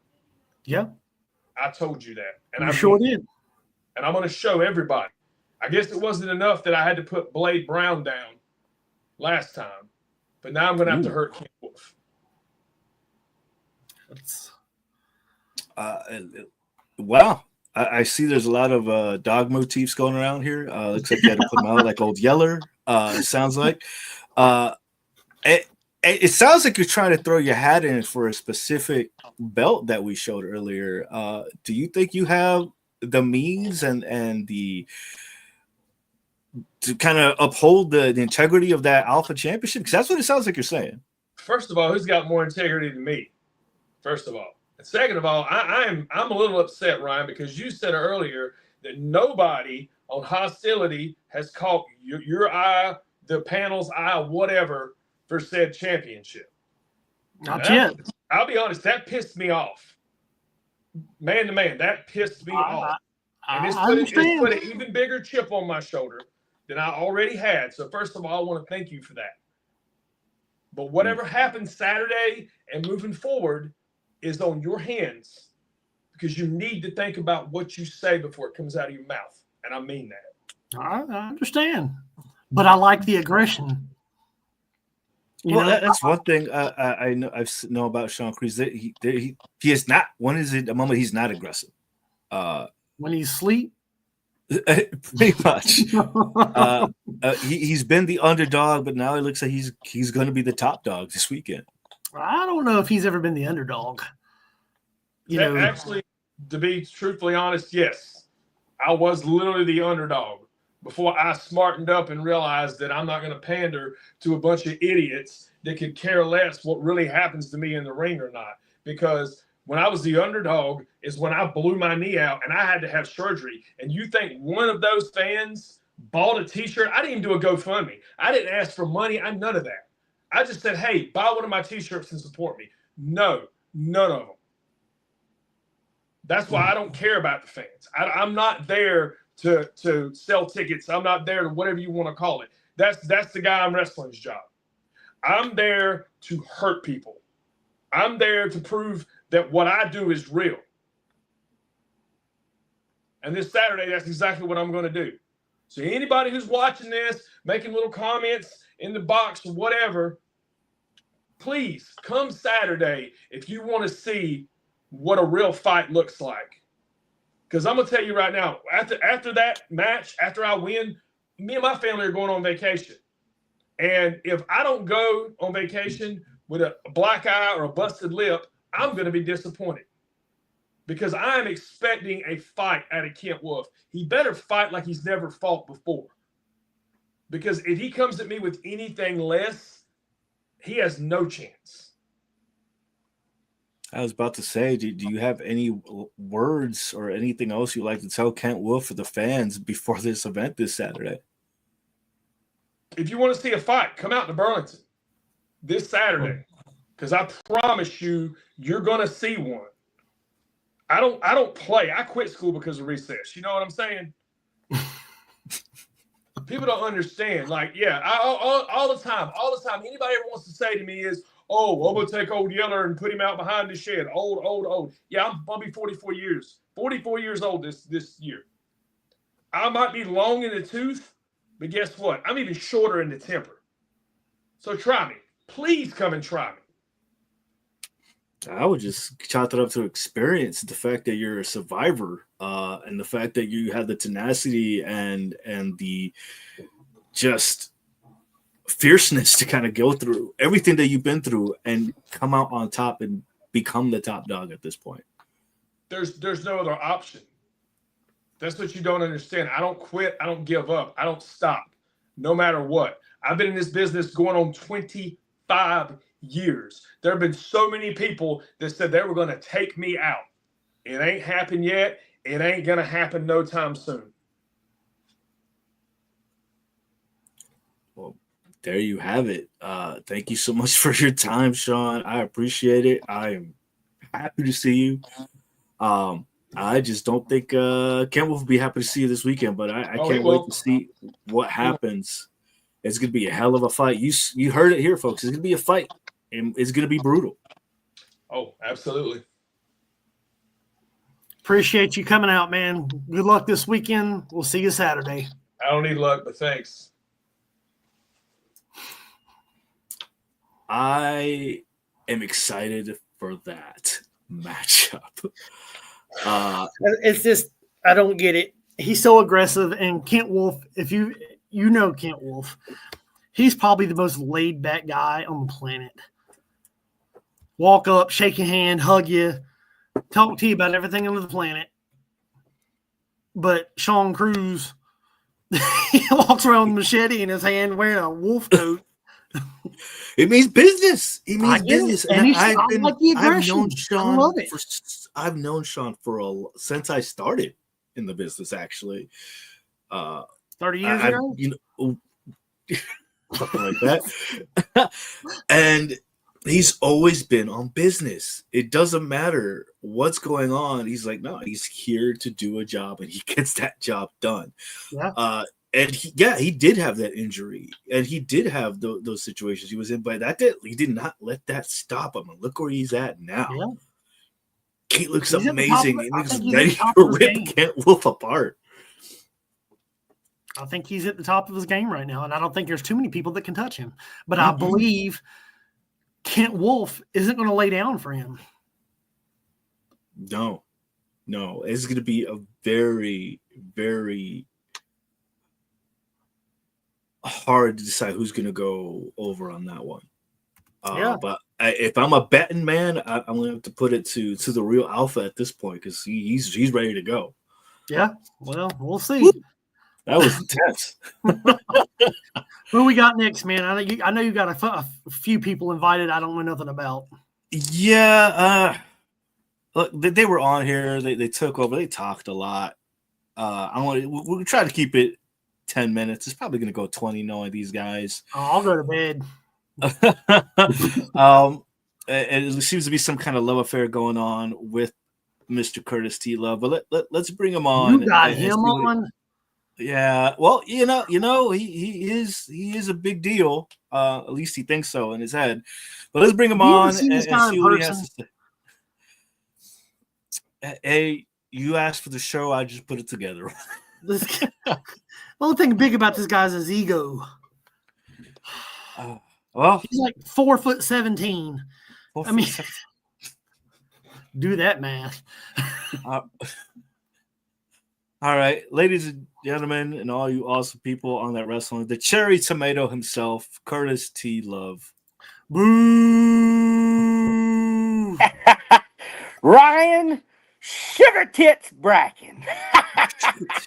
Yeah. I told you that. And I sure did. And I'm going to show everybody. I guess it wasn't enough that I had to put Blade Brown down last time. But now I'm going to have to hurt Kent Wolf. Wow. I see there's a lot of dog motifs going around here. Looks like you had to put them out like Old Yeller. It sounds like. It sounds like you're trying to throw your hat in for a specific belt that we showed earlier. Do you think you have the means and the to kind of uphold the integrity of that Alpha Championship? Because that's what it sounds like you're saying. First of all, who's got more integrity than me? First of all. And second of all, I'm a little upset, Ryan, because you said earlier that nobody on Hostility has caught your eye, the panel's eye, whatever, for said championship. Not yet. I'll be honest, that pissed me off. Man to man, that pissed me off. And it's put an even bigger chip on my shoulder than I already had. So first of all, I want to thank you for that. But whatever happens Saturday and moving forward is on your hands, because you need to think about what you say before it comes out of your mouth. And I mean that. I understand. But I like the aggression. That's one thing I know about Sean Cruz. That he is not. When is it? A moment he's not aggressive. When he's asleep. Pretty much. He's been the underdog, but now it looks like he's going to be the top dog this weekend. I don't know if he's ever been the underdog. Actually, to be truthfully honest, yes, I was literally the underdog. before I smartened up and realized that I'm not going to pander to a bunch of idiots that could care less what really happens to me in the ring or not. Because when I was the underdog is when I blew my knee out and I had to have surgery. And you think one of those fans bought a T-shirt? I didn't even do a GoFundMe. I didn't ask for money. None of that. I just said, hey, buy one of my T-shirts and support me. No, none of them. That's why I don't care about the fans. I'm not there to sell tickets. I'm not there to whatever you want to call it. That's the guy I'm wrestling's job. I'm there to hurt people. I'm there to prove that what I do is real. And this Saturday, that's exactly what I'm going to do. So anybody who's watching this, making little comments in the box or whatever, please come Saturday if you want to see what a real fight looks like. Because I'm going to tell you right now, after that match, after I win, me and my family are going on vacation. And if I don't go on vacation with a black eye or a busted lip, I'm going to be disappointed. Because I'm expecting a fight out of Kent Wolf. He better fight like he's never fought before. Because if he comes at me with anything less, he has no chance. I was about to say, do you have any words or anything else you'd like to tell Kent Wolf for the fans before this event this Saturday? If you want to see a fight, come out to Burlington this Saturday. Because I promise you, you're going to see one. I don't play. I quit school because of recess. You know what I'm saying? People don't understand. Like, yeah, all the time. Anybody ever wants to say to me is, oh, I'm going to take old Yeller and put him out behind the shed. Old. Yeah, I'm going to be 44 years. 44 years old this year. I might be long in the tooth, but guess what? I'm even shorter in the temper. So try me. Please come and try me. I would just chalk it up to experience, the fact that you're a survivor, and the fact that you have the tenacity and the just fierceness to kind of go through everything that you've been through and come out on top and become the top dog at this point. There's no other option. That's what you don't understand. I don't quit. I don't give up. I don't stop, no matter what. I've been in this business going on 25 years. There have been so many people that said they were going to take me out. It ain't happened yet. It ain't going to happen no time soon. Well, there you have it. Thank you so much for your time, Sean. I appreciate it. I am happy to see you. I just don't think Kent will be happy to see you this weekend, but I can't wait to see what happens. It's going to be a hell of a fight. You heard it here, folks. It's going to be a fight. And it's going to be brutal. Oh, absolutely. Appreciate you coming out, man. Good luck this weekend. We'll see you Saturday. I don't need luck, but thanks. I am excited for that matchup. It's just, I don't get it. He's so aggressive, and Kent Wolf, if you know Kent Wolf, he's probably the most laid-back guy on the planet. Walk up, shake your hand, hug you, talk to you about everything on the planet. But Sean Cruz, he walks around with a machete in his hand wearing a wolf coat. It means business. It means business. And I've known Sean since I started in the business, actually. 30 years ago? Something like that. And he's always been on business. It doesn't matter what's going on. He's like, no, he's here to do a job, and he gets that job done. Yeah. And he did have that injury, and he did have those situations he was in, but he did not let that stop him. And look where he's at now. Yeah. He looks amazing. He looks ready to rip Kent Wolf apart. I think he's at the top of his game right now, and I don't think there's too many people that can touch him. But I believe Kent Wolf isn't going to lay down for him. No. It's going to be a very, very hard to decide who's going to go over on that one. But if I'm a betting man, I'm going to have to put it to the real alpha at this point, because he's ready to go. Yeah, well, we'll see. That was intense. Who we got next, man? I know you got a few people invited. I don't know nothing about. Yeah, look, they were on here. They took over. They talked a lot. We'll try to keep it 10 minutes. It's probably going to go 20 knowing these guys. Oh, I'll go to bed. And it seems to be some kind of love affair going on with Mr. Curtis T. Love. But let's bring him on. You got him on. Yeah, well, he is a big deal. At least he thinks so in his head. But let's bring him on and see what he has to say. Hey, you asked for the show. I just put it together. The only thing big about this guy is his ego. Well, he's like 4'17". I mean, do that math. All right, ladies and gentlemen, and all you awesome people on that wrestling, the cherry tomato himself, Curtis T. Love. Boo! Ryan Sugar Tits Braken.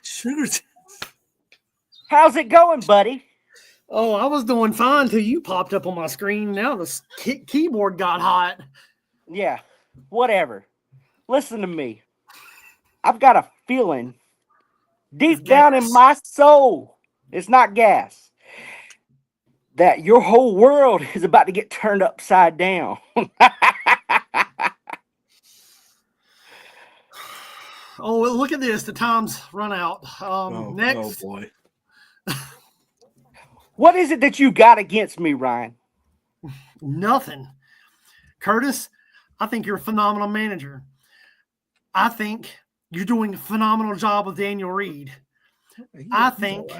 Sugar Tits. How's it going, buddy? Oh, I was doing fine till you popped up on my screen. Now the keyboard got hot. Yeah, whatever. Listen to me. I've got a feeling deep down in my soul, it's not gas, that your whole world is about to get turned upside down. Oh, well, look at this. The time's run out. Next. Oh, boy. What is it that you got against me, Ryan? Nothing. Curtis, I think you're a phenomenal manager. I think you're doing a phenomenal job with Daniel Reed. I think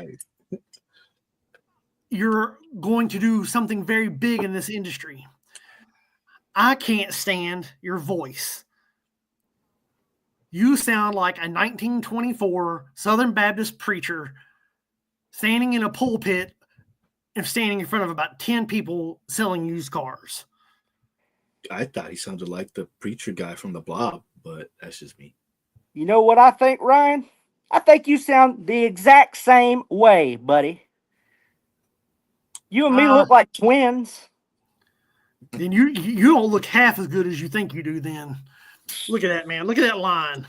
you're going to do something very big in this industry. I can't stand your voice. You sound like a 1924 Southern Baptist preacher standing in a pulpit and standing in front of about 10 people selling used cars. I thought he sounded like the preacher guy from The Blob, but that's just me. You know what I think, Ryan? I think you sound the exact same way, buddy. You and me look like twins. Then you don't look half as good as you think you do then. Look at that, man. Look at that line.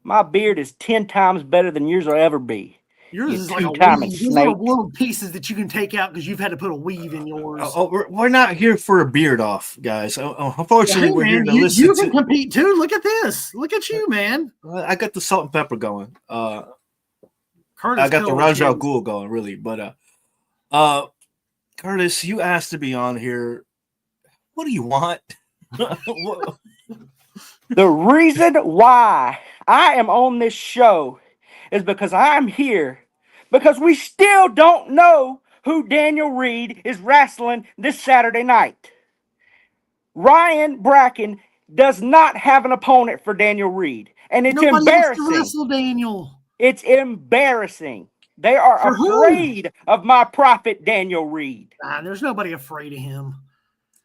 My beard is 10 times better than yours will ever be. Yours is like a weave. Those little pieces that you can take out because you've had to put a weave in yours. We're not here for a beard off, guys. Unfortunately, we're here to listen. You can compete too. Look at this. Look at you, man. I got the salt and pepper going. Curtis I got the Rajah Ghul going, really. But Curtis, you asked to be on here. What do you want? The reason why I am on this show is because I'm here because we still don't know who Daniel Reed is wrestling this Saturday night. Ryan Braken does not have an opponent for Daniel Reed, and it's embarrassing. Wants to wrestle Daniel. It's embarrassing. They are afraid of my prophet Daniel Reed. There's nobody afraid of him.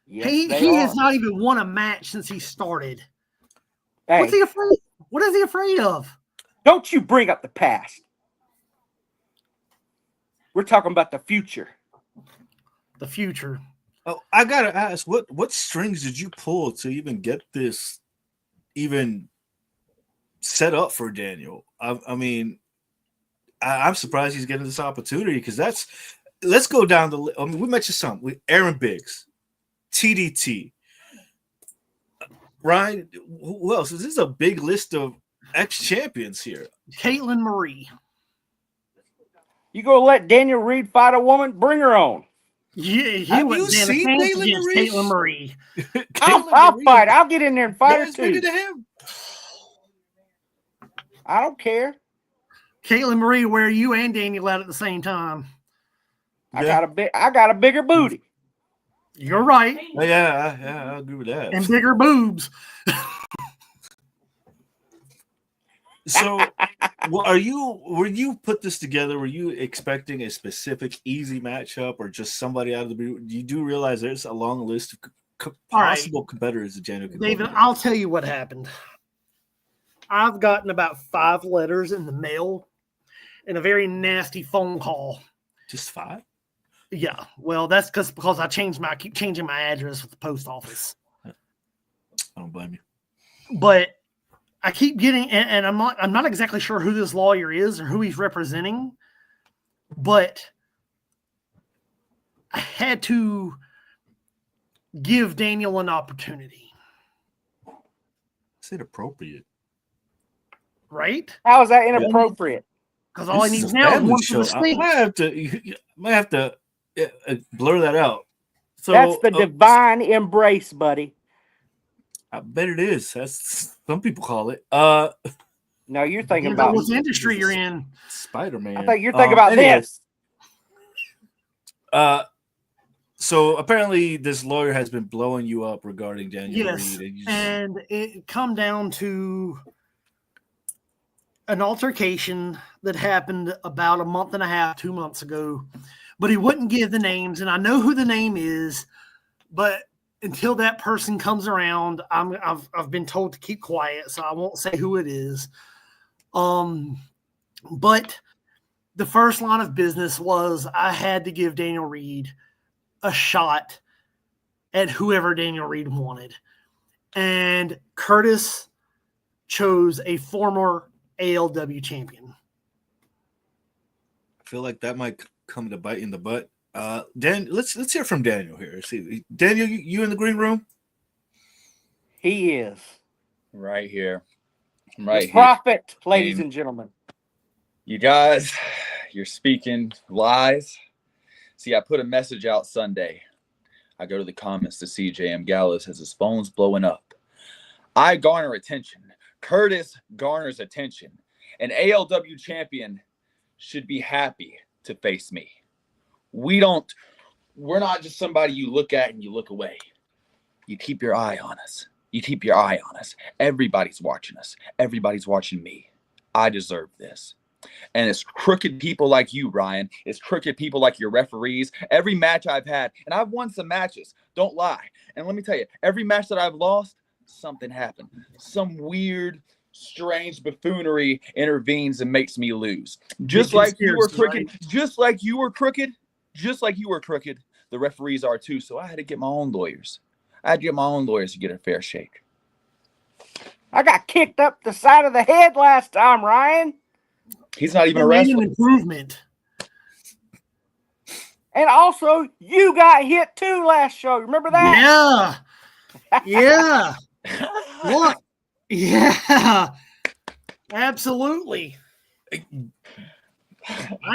Yes, he has not even won a match since he started. Hey, What's he afraid? What is he afraid of? Don't you bring up the past. We're talking about the future. The future. Oh, I gotta ask, what strings did you pull to even get this even set up for Daniel? I mean, I'm surprised he's getting this opportunity because let's go down the list. I mean, we mentioned some with Aaron Biggs, TDT, Ryan. Who else? This is a big list of ex-champions here. Caitlin Marie. You gonna let Daniel Reed fight a woman? Bring her on. Yeah, Have you seen Caitlin Marie? I'll fight. I'll get in there and fight her too. To him. I don't care. Caitlin Marie, where you and Daniel at the same time. I got a bigger booty. You're right. Yeah, I agree with that. And bigger boobs. So, when you put this together, were you expecting a specific easy matchup or just somebody out of the blue? You do realize there's a long list of possible competitors that Daniel could David, I'll tell you what happened. I've gotten about 5 letters in the mail in a very nasty phone call. Just 5? Yeah, well, that's because I keep changing my address with the post office. I don't blame you. But I keep getting, and I'm not exactly sure who this lawyer is or who he's representing, but I had to give Daniel an opportunity. Is it appropriate? Right? How is that inappropriate? Because all I This need is a now is family one for show. the state. I might have to blur that out. So That's the divine embrace, buddy. I bet it is. That's some people call it. No, you're thinking Depends on about. what industry you're in. Spider-Man. I think you're thinking about anyway, this. So apparently this lawyer has been blowing you up regarding Daniel Yes, Reed. and it come down to an altercation that happened about a month and a half, 2 months ago, but he wouldn't give the names, and I know who the name is, but until that person comes around, I've been told to keep quiet, so I won't say who it is. But the first line of business was I had to give Daniel Reed a shot at whoever Daniel Reed wanted. And Curtis chose a former ALW champion. I feel like that might come to bite in the butt. Dan, let's hear from Daniel here. See, Daniel, you in the green room? He is. Right here. The Right here. prophet, ladies And- and gentlemen. You guys, you're speaking lies. See, I put a message out Sunday. I go to the comments to see JM Gallows as his phone's blowing up. I garner attention. Curtis garners attention. An ALW champion should be happy to face me. We're not just somebody you look at and you look away. You keep your eye on us. You keep your eye on us. Everybody's watching us. Everybody's watching me. I deserve this. And it's crooked people like you, Ryan. It's crooked people like your referees. Every match I've had, and I've won some matches, don't lie. And let me tell you, every match that I've lost, something happened. Some weird, strange buffoonery intervenes and makes me lose. Just like you were crooked, just like you were crooked, the referees are too. So I had to get my own lawyers. I had to get my own lawyers to get a fair shake. I got kicked up the side of the head last time, Ryan. He's not even a Made an wrestler. improvement. And also, you got hit too last show. Remember that? Yeah. What? Yeah. Absolutely. I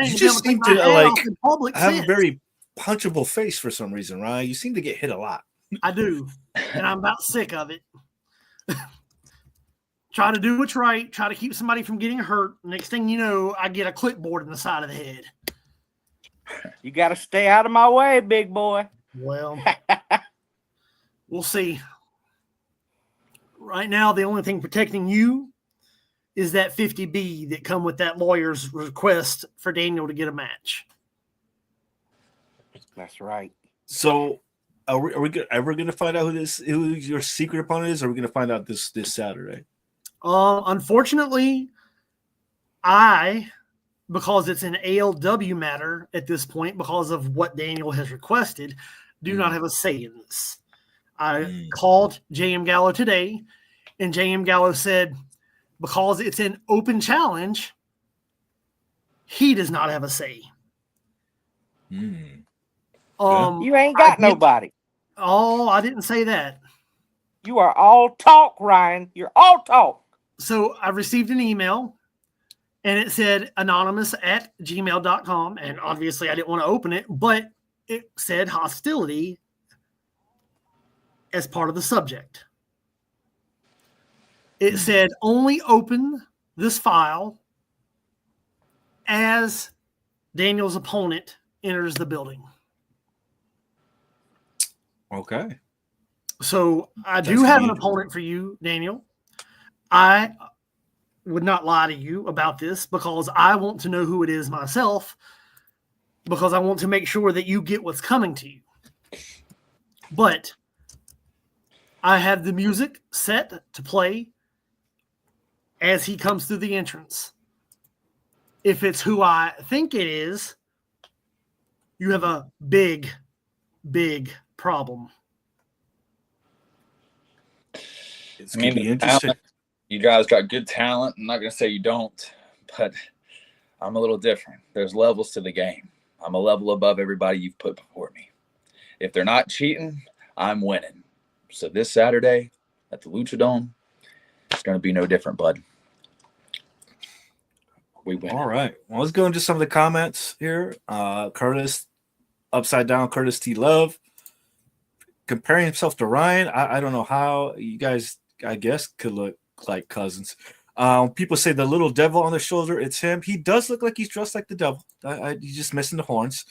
ain't You just been seem able to take to my head like off in public have since. a very punchable face for some reason, Ryan. You seem to get hit a lot. I do, and I'm about sick of it. Try to do what's right. Try to keep somebody from getting hurt. Next thing you know, I get a clipboard in the side of the head. You got to stay out of my way, big boy. Well, we'll see. Right now, the only thing protecting you is that 50B that come with that lawyer's request for Daniel to get a match. That's right. So are we ever going to find out who your secret opponent is? Or are we going to find out this Saturday? Unfortunately, because it's an ALW matter at this point, because of what Daniel has requested, do not have a say in this. I called JM Gallo today, and JM Gallo said, because it's an open challenge, he does not have a say. You ain't got nobody. Oh, I didn't say that. You are all talk, Ryan. You're all talk. So I received an email, and it said anonymous@gmail.com. And obviously I didn't want to open it, but it said hostility as part of the subject. It said only open this file as Daniel's opponent enters the building. Okay. So I do have an opponent for you, Daniel. I would not lie to you about this because I want to know who it is myself, because I want to make sure that you get what's coming to you. But I have the music set to play as he comes through the entrance. if it's who I think it is, you have a big, big problem. It's going to be interesting. You guys got good talent. I'm not going to say you don't, but I'm a little different. There's levels to the game. I'm a level above everybody you've put before me. If they're not cheating, I'm winning. So this Saturday at the Lucha Dome, it's going to be no different, bud. We win. All right. Well, let's go into some of the comments here. Curtis, Upside Down, Curtis T. Love, comparing himself to Ryan. I don't know how you guys, I guess, could look like cousins. People say the little devil on the shoulder, it's him. He does look like he's dressed like the devil. He's just missing the horns.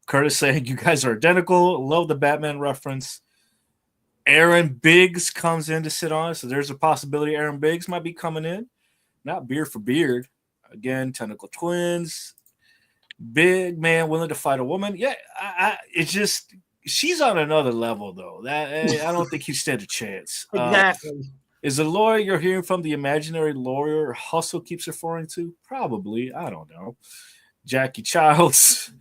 Curtis saying you guys are identical. Love the Batman reference. Aaron Biggs comes in to sit on, so there's a possibility Aaron Biggs might be coming in. Not beard for beard. Again, tentacle twins. Big man willing to fight a woman. Yeah, it's just she's on another level though. That I don't think he stood a chance. Exactly. Is the lawyer you're hearing from the imaginary lawyer Hustle keeps referring to? Probably. I don't know. Jackie Childs,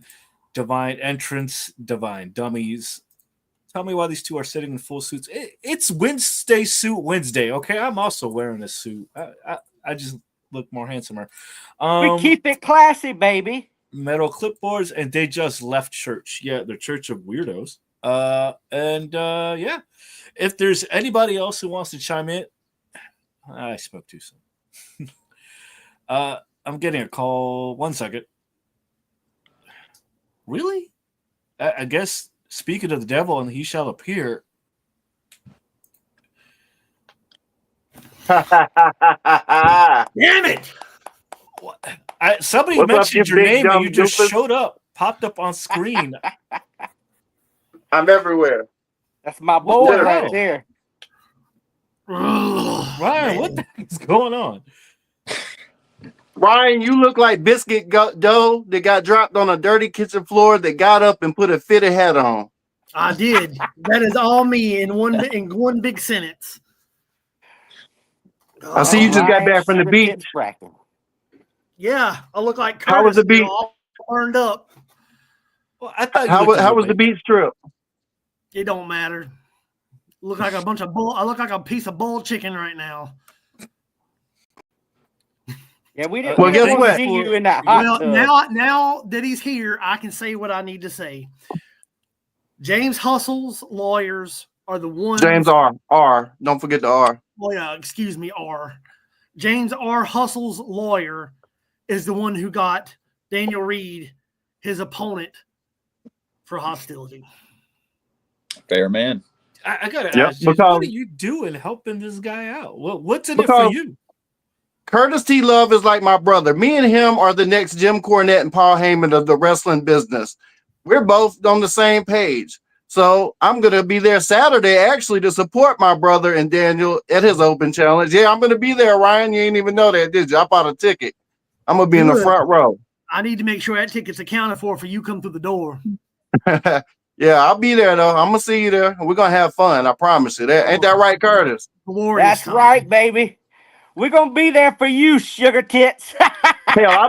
Divine Entrance, Divine Dummies. Tell me why these two are sitting in full suits. It's Wednesday suit Wednesday. Okay, I'm also wearing a suit. I just look more handsomer. We keep it classy, baby. Metal clipboards, and they just left church. Yeah, the Church of Weirdos. Yeah. If there's anybody else who wants to chime in, I spoke too soon. I'm getting a call. 1 second. Really? I guess speaking of the devil, and he shall appear. Damn it! Somebody What's up, mentioned you your big name, and dumb you just doofus? showed up, popped up on screen. I'm everywhere. That's my What boy the right hell? there. Ryan, what the heck is going on? Ryan, you look like biscuit dough that got dropped on a dirty kitchen floor that got up and put a fitted hat on. I did. That is all me in one big sentence. I see you just got back from the beach. Yeah, I look like Curtis. How was the beach? All burned up. Well, I thought How was the beach trip? It don't matter. Look like a bunch of bull. I look like a piece of bull chicken right now. Yeah, we didn't. Well, guess want what? to see you in that hot Well, tub. now that he's here, I can say what I need to say. James Hustle's lawyers are the ones. James R. Don't forget the R. Oh yeah, excuse me, R. James R. Hustle's lawyer is the one who got Daniel Reed, his opponent, for hostility. Fair man. I gotta Yep, ask you, because- what are you doing helping this guy out? What's in it for Because- you? Curtis T. Love is like my brother. Me and him are the next Jim Cornette and Paul Heyman of the wrestling business. We're both on the same page. So I'm going to be there Saturday actually to support my brother and Daniel at his open challenge. Yeah, I'm going to be there, Ryan. You ain't even know that, did you? I bought a ticket. I'm going to be in the Good. front row. I need to make sure that ticket's accounted for you come through the door. Yeah, I'll be there though. I'm going to see you there. We're going to have fun. I promise you. Ain't that right, Curtis? Glorious That's time. right, baby. We're gonna be there for you, sugar tits. Hell,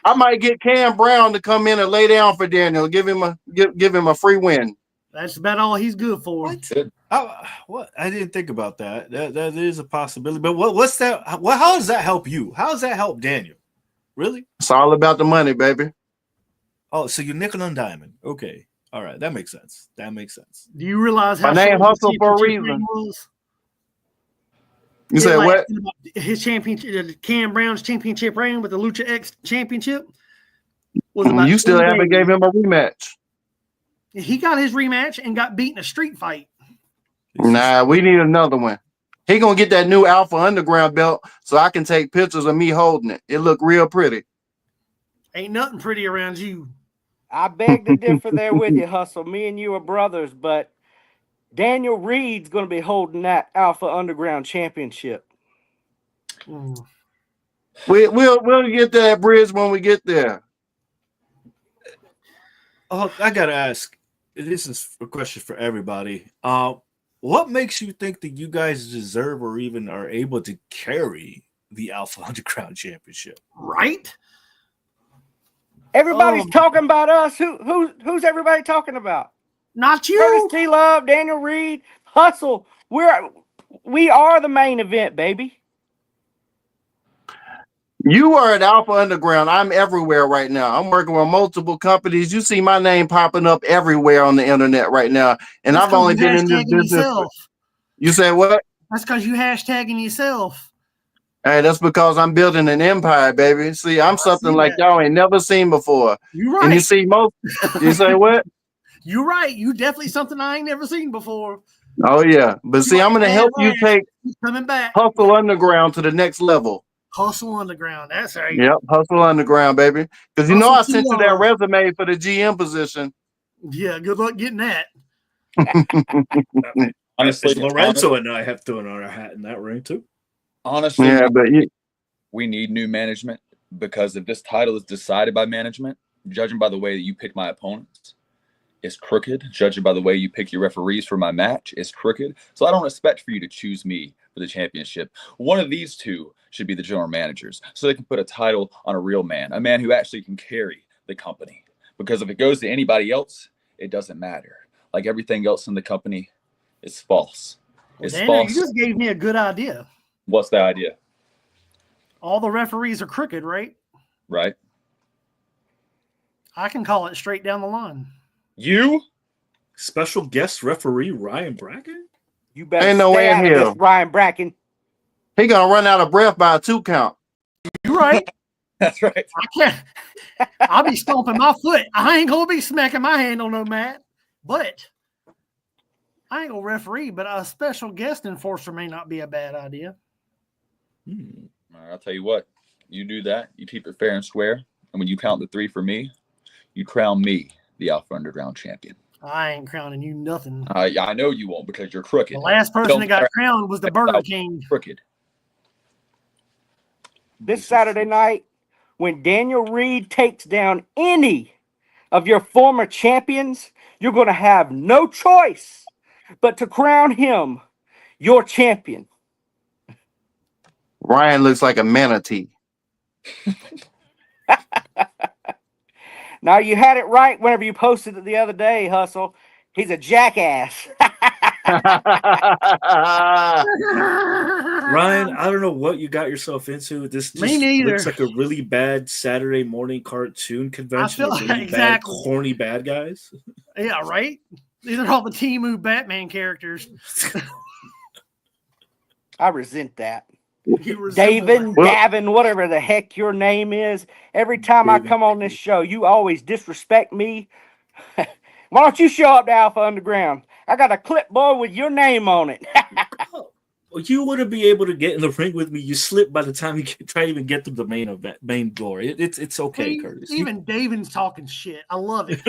I might get Cam Brown to come in and lay down for Daniel. Give him a free win. That's about all he's good for. What? I didn't think about that. That is a possibility. But what's that? How does that help you? How does that help Daniel? Really? It's all about the money, baby. Oh, so you're nickel and diamond. Okay. All right. That makes sense. Do you realize how My name short his Hustle for a championship reason. ring was? You said what? His championship, Cam Brown's championship reign with the Lucha X championship was about You still 3 haven't days. gave him a rematch. He got his rematch and got beat in a street fight. Nah, we need another one. He gonna get that new Alpha Underground belt so I can take pictures of me holding it. It look real pretty. Ain't nothing pretty around you. I beg to differ there with you, Hustle. Me and you are brothers, but Daniel Reed's gonna be holding that Alpha Underground Championship. Mm. We'll get to that bridge when we get there. Oh, I gotta ask. This is a question for everybody. What makes you think that you guys deserve or even are able to carry the Alpha Underground Championship? Right? Everybody's talking about us. Who's everybody talking about? Not you. Curtis T. Love, Daniel Reed, Hustle. We are the main event, baby. You are at Alpha Underground. I'm everywhere right now. I'm working with multiple companies. You see my name popping up everywhere on the internet right now. And I've only been in this business. Yourself. You say what? That's because you hashtagging yourself. Hey, that's because I'm building an empire, baby. See, I'm something like y'all ain't never seen before. You're right. And you see most. You say what? You're right. You definitely something I ain't never seen before. Oh yeah, but see, I'm gonna help you take coming back. Hustle Underground to the next level. Hustle Underground. That's right. Yep, Hustle Underground, baby. Because you know I sent you that resume for the GM position. Yeah, good luck getting that. Honestly, Lorenzo and I have thrown our hat in that ring too. Honestly, yeah, but we need new management, because if this title is decided by management, judging by the way that you pick my opponents, it's crooked. Judging by the way you pick your referees for my match, it's crooked. So I don't expect for you to choose me for the championship. One of these two should be the general managers, so they can put a title on a real man, a man who actually can carry the company. Because if it goes to anybody else, it doesn't matter. Like everything else in the company, it's false. Well, It's Daniel, false. you just gave me a good idea. What's the idea? All the referees are crooked, right? Right. I can call it straight down the line. You? Special guest referee Ryan Braken? You better ain't no stay way in out of hell. this, Ryan Braken. He gonna run out of breath by a 2 count. You're right. That's right. I can't. I'll be stomping my foot. I ain't gonna be smacking my hand on no mat. But I ain't gonna referee. But a special guest enforcer may not be a bad idea. All right, I'll tell you what. You do that. You keep it fair and square. And when you count the 3 for me, you crown me the Alpha Underground champion. I ain't crowning you nothing. Yeah, I know you won't, because you're crooked. The last person that got crowned was the Burger King. Crooked. This Saturday night, when Daniel Reed takes down any of your former champions, you're going to have no choice but to crown him your champion. Ryan looks like a manatee. Now, you had it right whenever you posted it the other day, Hustle. He's a jackass. Ryan, I don't know what you got yourself into. This just looks like a really bad Saturday morning cartoon convention of really bad, corny bad guys. Yeah, right? These are all the Temu Batman characters. I resent that. Davin, whatever the heck your name is. Every time I come on this show, you always disrespect me. Why don't you show up to Alpha Underground? I got a clipboard with your name on it. You wouldn't be able to get in the ring with me. You slip by the time you try to even get to the main door. It's okay, Curtis. Even Davin's talking shit. I love it.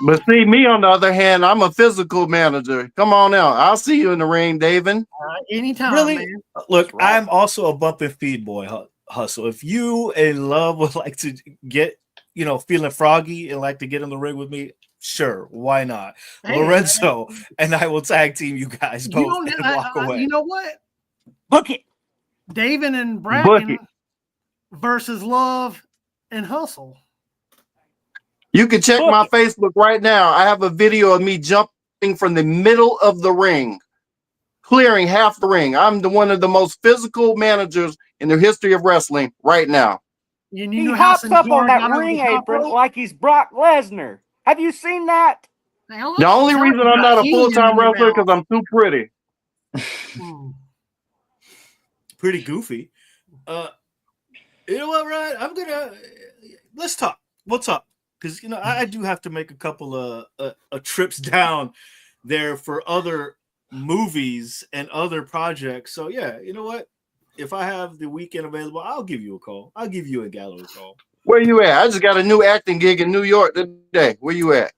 But see, me on the other hand, I'm a physical manager. Come on out. I'll see you in the ring, Davin. Anytime, really? Man. Look, right. I'm also a bump and feed boy, Hustle. If you and Love would like to get, feeling froggy and like to get in the ring with me, sure, why not? Hey, Lorenzo and I will tag team you guys both and walk away. You know what? Book it. Davin and Braken versus Love and Hustle. You can check my Facebook right now. I have a video of me jumping from the middle of the ring, clearing half the ring. I'm one of the most physical managers in the history of wrestling right now. He hops up on that ring apron like he's Brock Lesnar. Have you seen that? The only reason I'm not a full-time wrestler because I'm too pretty. Pretty goofy. You know what, Ryan? Let's talk. We'll talk. Because, I do have to make a couple of trips down there for other movies and other projects. So, yeah, you know what? If I have the weekend available, I'll give you a call. I'll give you and Gallo a call. Where you at? I just got a new acting gig in New York today. Where you at?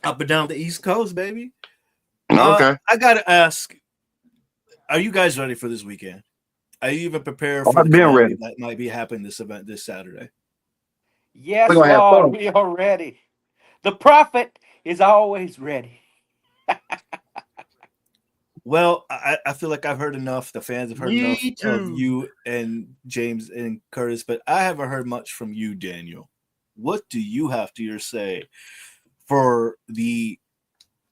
Up and down the East Coast, baby. Okay. I got to ask, are you guys ready for this weekend? Are you even prepared for I've been ready. That might be happening this event this Saturday? Yes, Lord, we are ready. The prophet is always ready. Well, I feel like I've heard enough. The fans have heard Me enough too. of you and James and Curtis, but I haven't heard much from you, Daniel. What do you have to say for the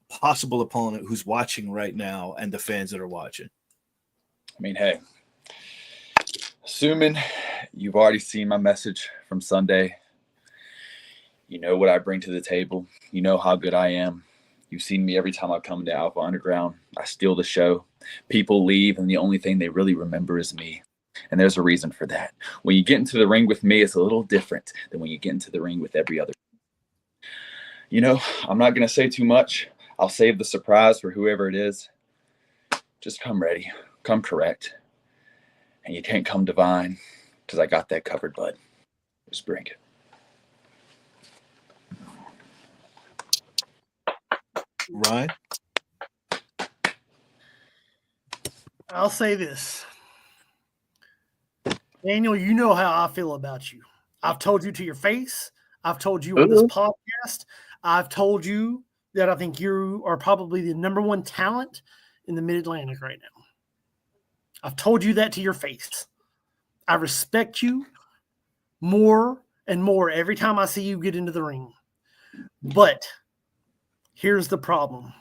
possible opponent who's watching right now and the fans that are watching? I mean, hey, assuming you've already seen my message from Sunday, you know what I bring to the table. You know how good I am. You've seen me every time I come to Alpha Underground. I steal the show. People leave, and the only thing they really remember is me. And there's a reason for that. When you get into the ring with me, it's a little different than when you get into the ring with every other. You know, I'm not going to say too much. I'll save the surprise for whoever it is. Just come ready. Come correct. And you can't come divine because I got that covered, bud. Just bring it. Ryan? I'll say this. Daniel, you know how I feel about you. I've told you to your face. I've told you on this podcast. I've told you that I think you are probably the number one talent in the Mid-Atlantic right now. I've told you that to your face. I respect you more and more every time I see you get into the ring. But here's the problem.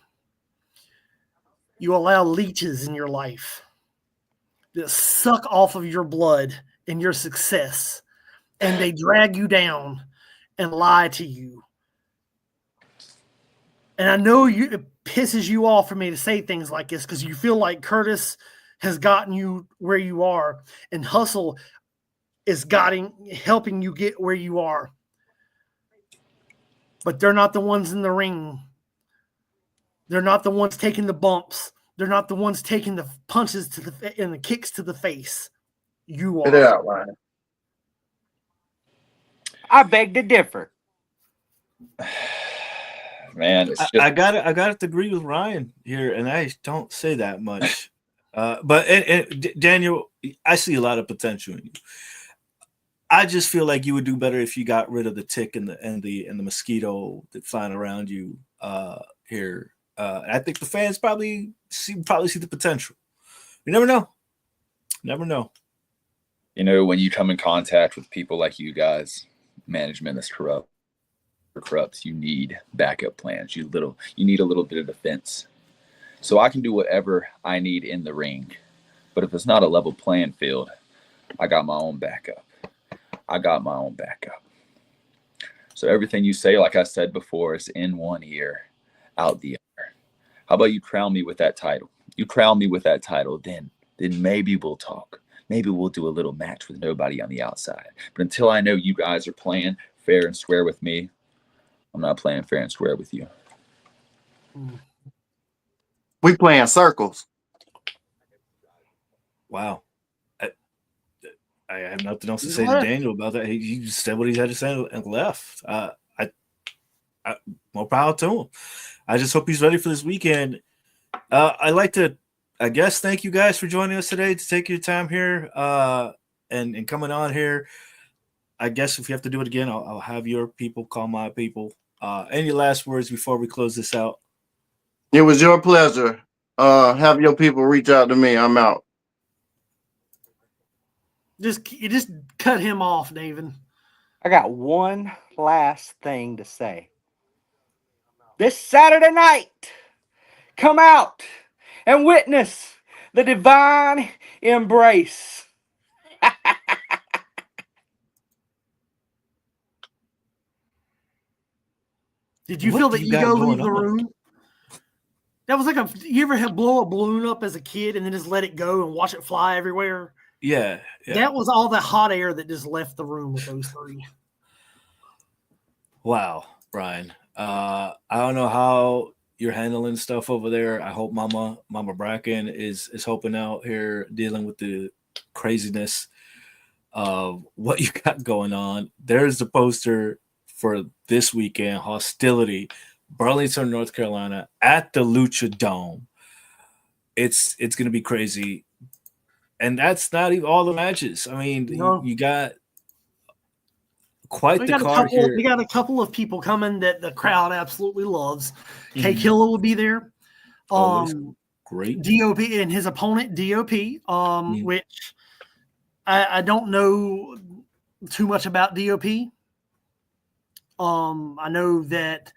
You allow leeches in your life that suck off of your blood and your success, and they drag you down and lie to you. And I know it pisses you off for me to say things like this because you feel like Curtis has gotten you where you are and Hustle is helping you get where you are. But they're not the ones in the ring. They're not the ones taking the bumps. They're not the ones taking the punches and the kicks to the face. You are. Get it out, Ryan. I beg to differ. Man, it's just... I got to agree with Ryan here, and I don't say that much. But Daniel, I see a lot of potential in you. I just feel like you would do better if you got rid of the tick and the mosquito that flying around you here. I think the fans probably see the potential. You never know. Never know. You know, when you come in contact with people like you guys, management is corrupt. You need backup plans. You need a little bit of defense. So I can do whatever I need in the ring. But if it's not a level playing field, I got my own backup. So everything you say, like I said before, is in one ear, out the other. How about you crown me with that title? You crown me with that title, then maybe we'll talk. Maybe we'll do a little match with nobody on the outside. But until I know you guys are playing fair and square with me, I'm not playing fair and square with you. We playing circles. Wow. I have nothing else to say to Daniel about that. He just said what he had to say and left. More power to him. I just hope he's ready for this weekend. I'd like to, I guess, thank you guys for joining us today, to take your time here and coming on here. I guess if you have to do it again, I'll have your people call my people. Any last words before we close this out? It was your pleasure. Have your people reach out to me. I'm out. You just cut him off, David. I got one last thing to say. This Saturday night, come out and witness the divine embrace. Did you feel the ego leave the room? That was like you ever had blow a balloon up as a kid and then just let it go and watch it fly everywhere? Yeah. That was all the hot air that just left the room with those three. Wow, Brian. I don't know how you're handling stuff over there. I hope Mama Braken is helping out here, dealing with the craziness of what you got going on. There's the poster for this weekend, Hostility, Burlington, North Carolina, at the Lucha Dome. It's going to be crazy. And that's not even all the matches. I mean, you got quite the card here. We got a couple of people coming that the crowd absolutely loves. K Killa will be there. Of Great. DOP and his opponent DOP, which I don't know too much about DOP. I know that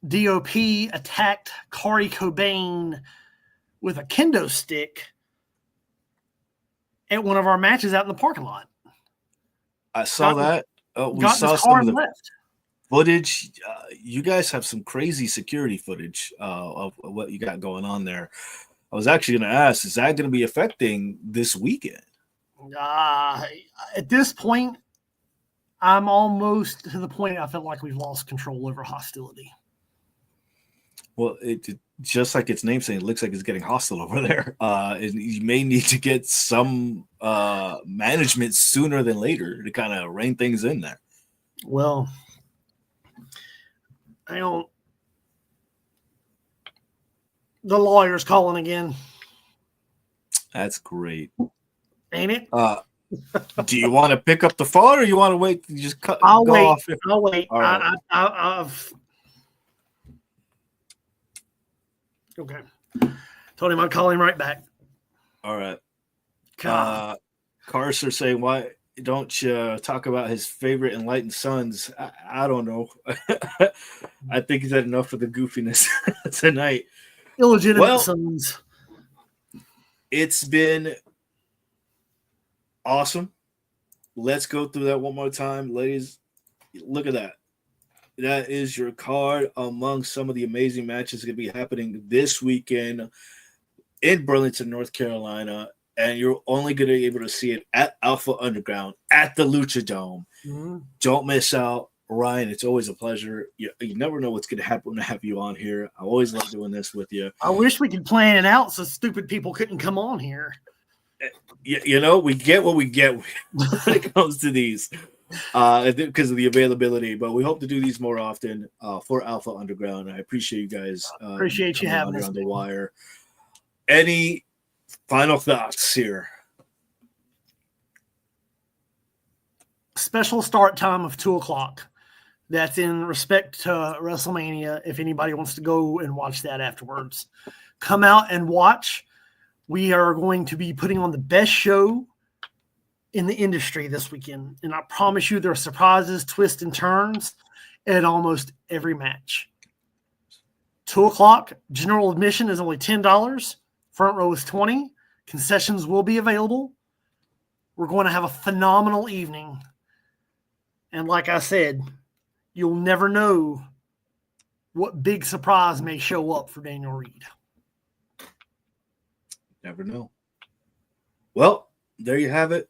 DOP attacked Corey Cobain with a kendo stick at one of our matches out in the parking lot. I saw that. We got in saw his some car of and the left. footage. You guys have some crazy security footage of what you got going on there. I was actually going to ask, is that going to be affecting this weekend? At this point, I'm almost to the point I feel like we've lost control over hostility. Well, it just like its name saying, it looks like it's getting hostile over there. You may need to get some management sooner than later to kind of rein things in there. Well, I don't. The lawyer's calling again. That's great. Ain't it? Do you want to pick up the phone or you want to wait? You just cut. I'll go wait. off. I'll wait. All right. I've okay. Told him I'd call him right back. All right. God. Carcer saying, why don't you talk about his favorite enlightened sons? I don't know. I think he's had enough of the goofiness tonight. Illegitimate sons. It's been awesome. Let's go through that one more time, ladies. Look at that. That is your card among some of the amazing matches going to be happening this weekend in Burlington, North Carolina. And you're only going to be able to see it at Alpha Underground at the Lucha Dome. Mm-hmm. Don't miss out. Ryan, it's always a pleasure. You never know what's going to happen to have you on here. I always love doing this with you. I wish we could plan it out so stupid people couldn't come on here. You know, we get what we get when it comes to these because of the availability. But we hope to do these more often for Alpha Underground. I appreciate you guys. Appreciate you having us on the wire. Any final thoughts here? Special start time of 2:00. That's in respect to WrestleMania. If anybody wants to go and watch that afterwards, come out and watch. We are going to be putting on the best show in the industry this weekend. And I promise you there are surprises, twists, and turns at almost every match. 2:00, general admission is only $10. Front row is $20. Concessions will be available. We're going to have a phenomenal evening. And like I said, you'll never know what big surprise may show up for Daniel Reed. Never know. Well, there you have it.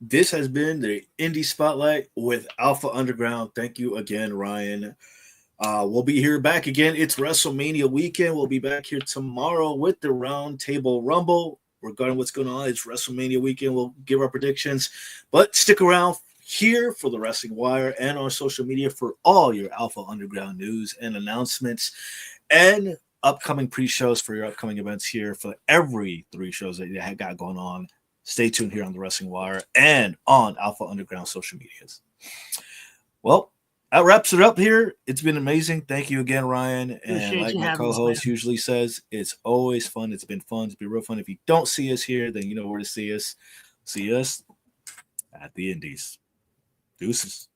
This has been the Indie Spotlight with Alpha Underground. Thank you again, Ryan. We'll be here back again. It's WrestleMania weekend. We'll be back here tomorrow with the Round Table Rumble. Regarding what's going on, it's WrestleMania weekend. We'll give our predictions. But stick around here for the Wrestling Wire and on social media for all your Alpha Underground news and announcements and upcoming pre-shows for your upcoming events here for every 3 shows that you have got going on. Stay tuned here on the Wrestling Wire and on Alpha Underground social medias. Well, that wraps it up here. It's been amazing. Thank you again, Ryan. And like my co-host usually says, it's always fun. It's been fun. It's been real fun. If you don't see us here, then you know where to see us. See us at the Indies. Deuces.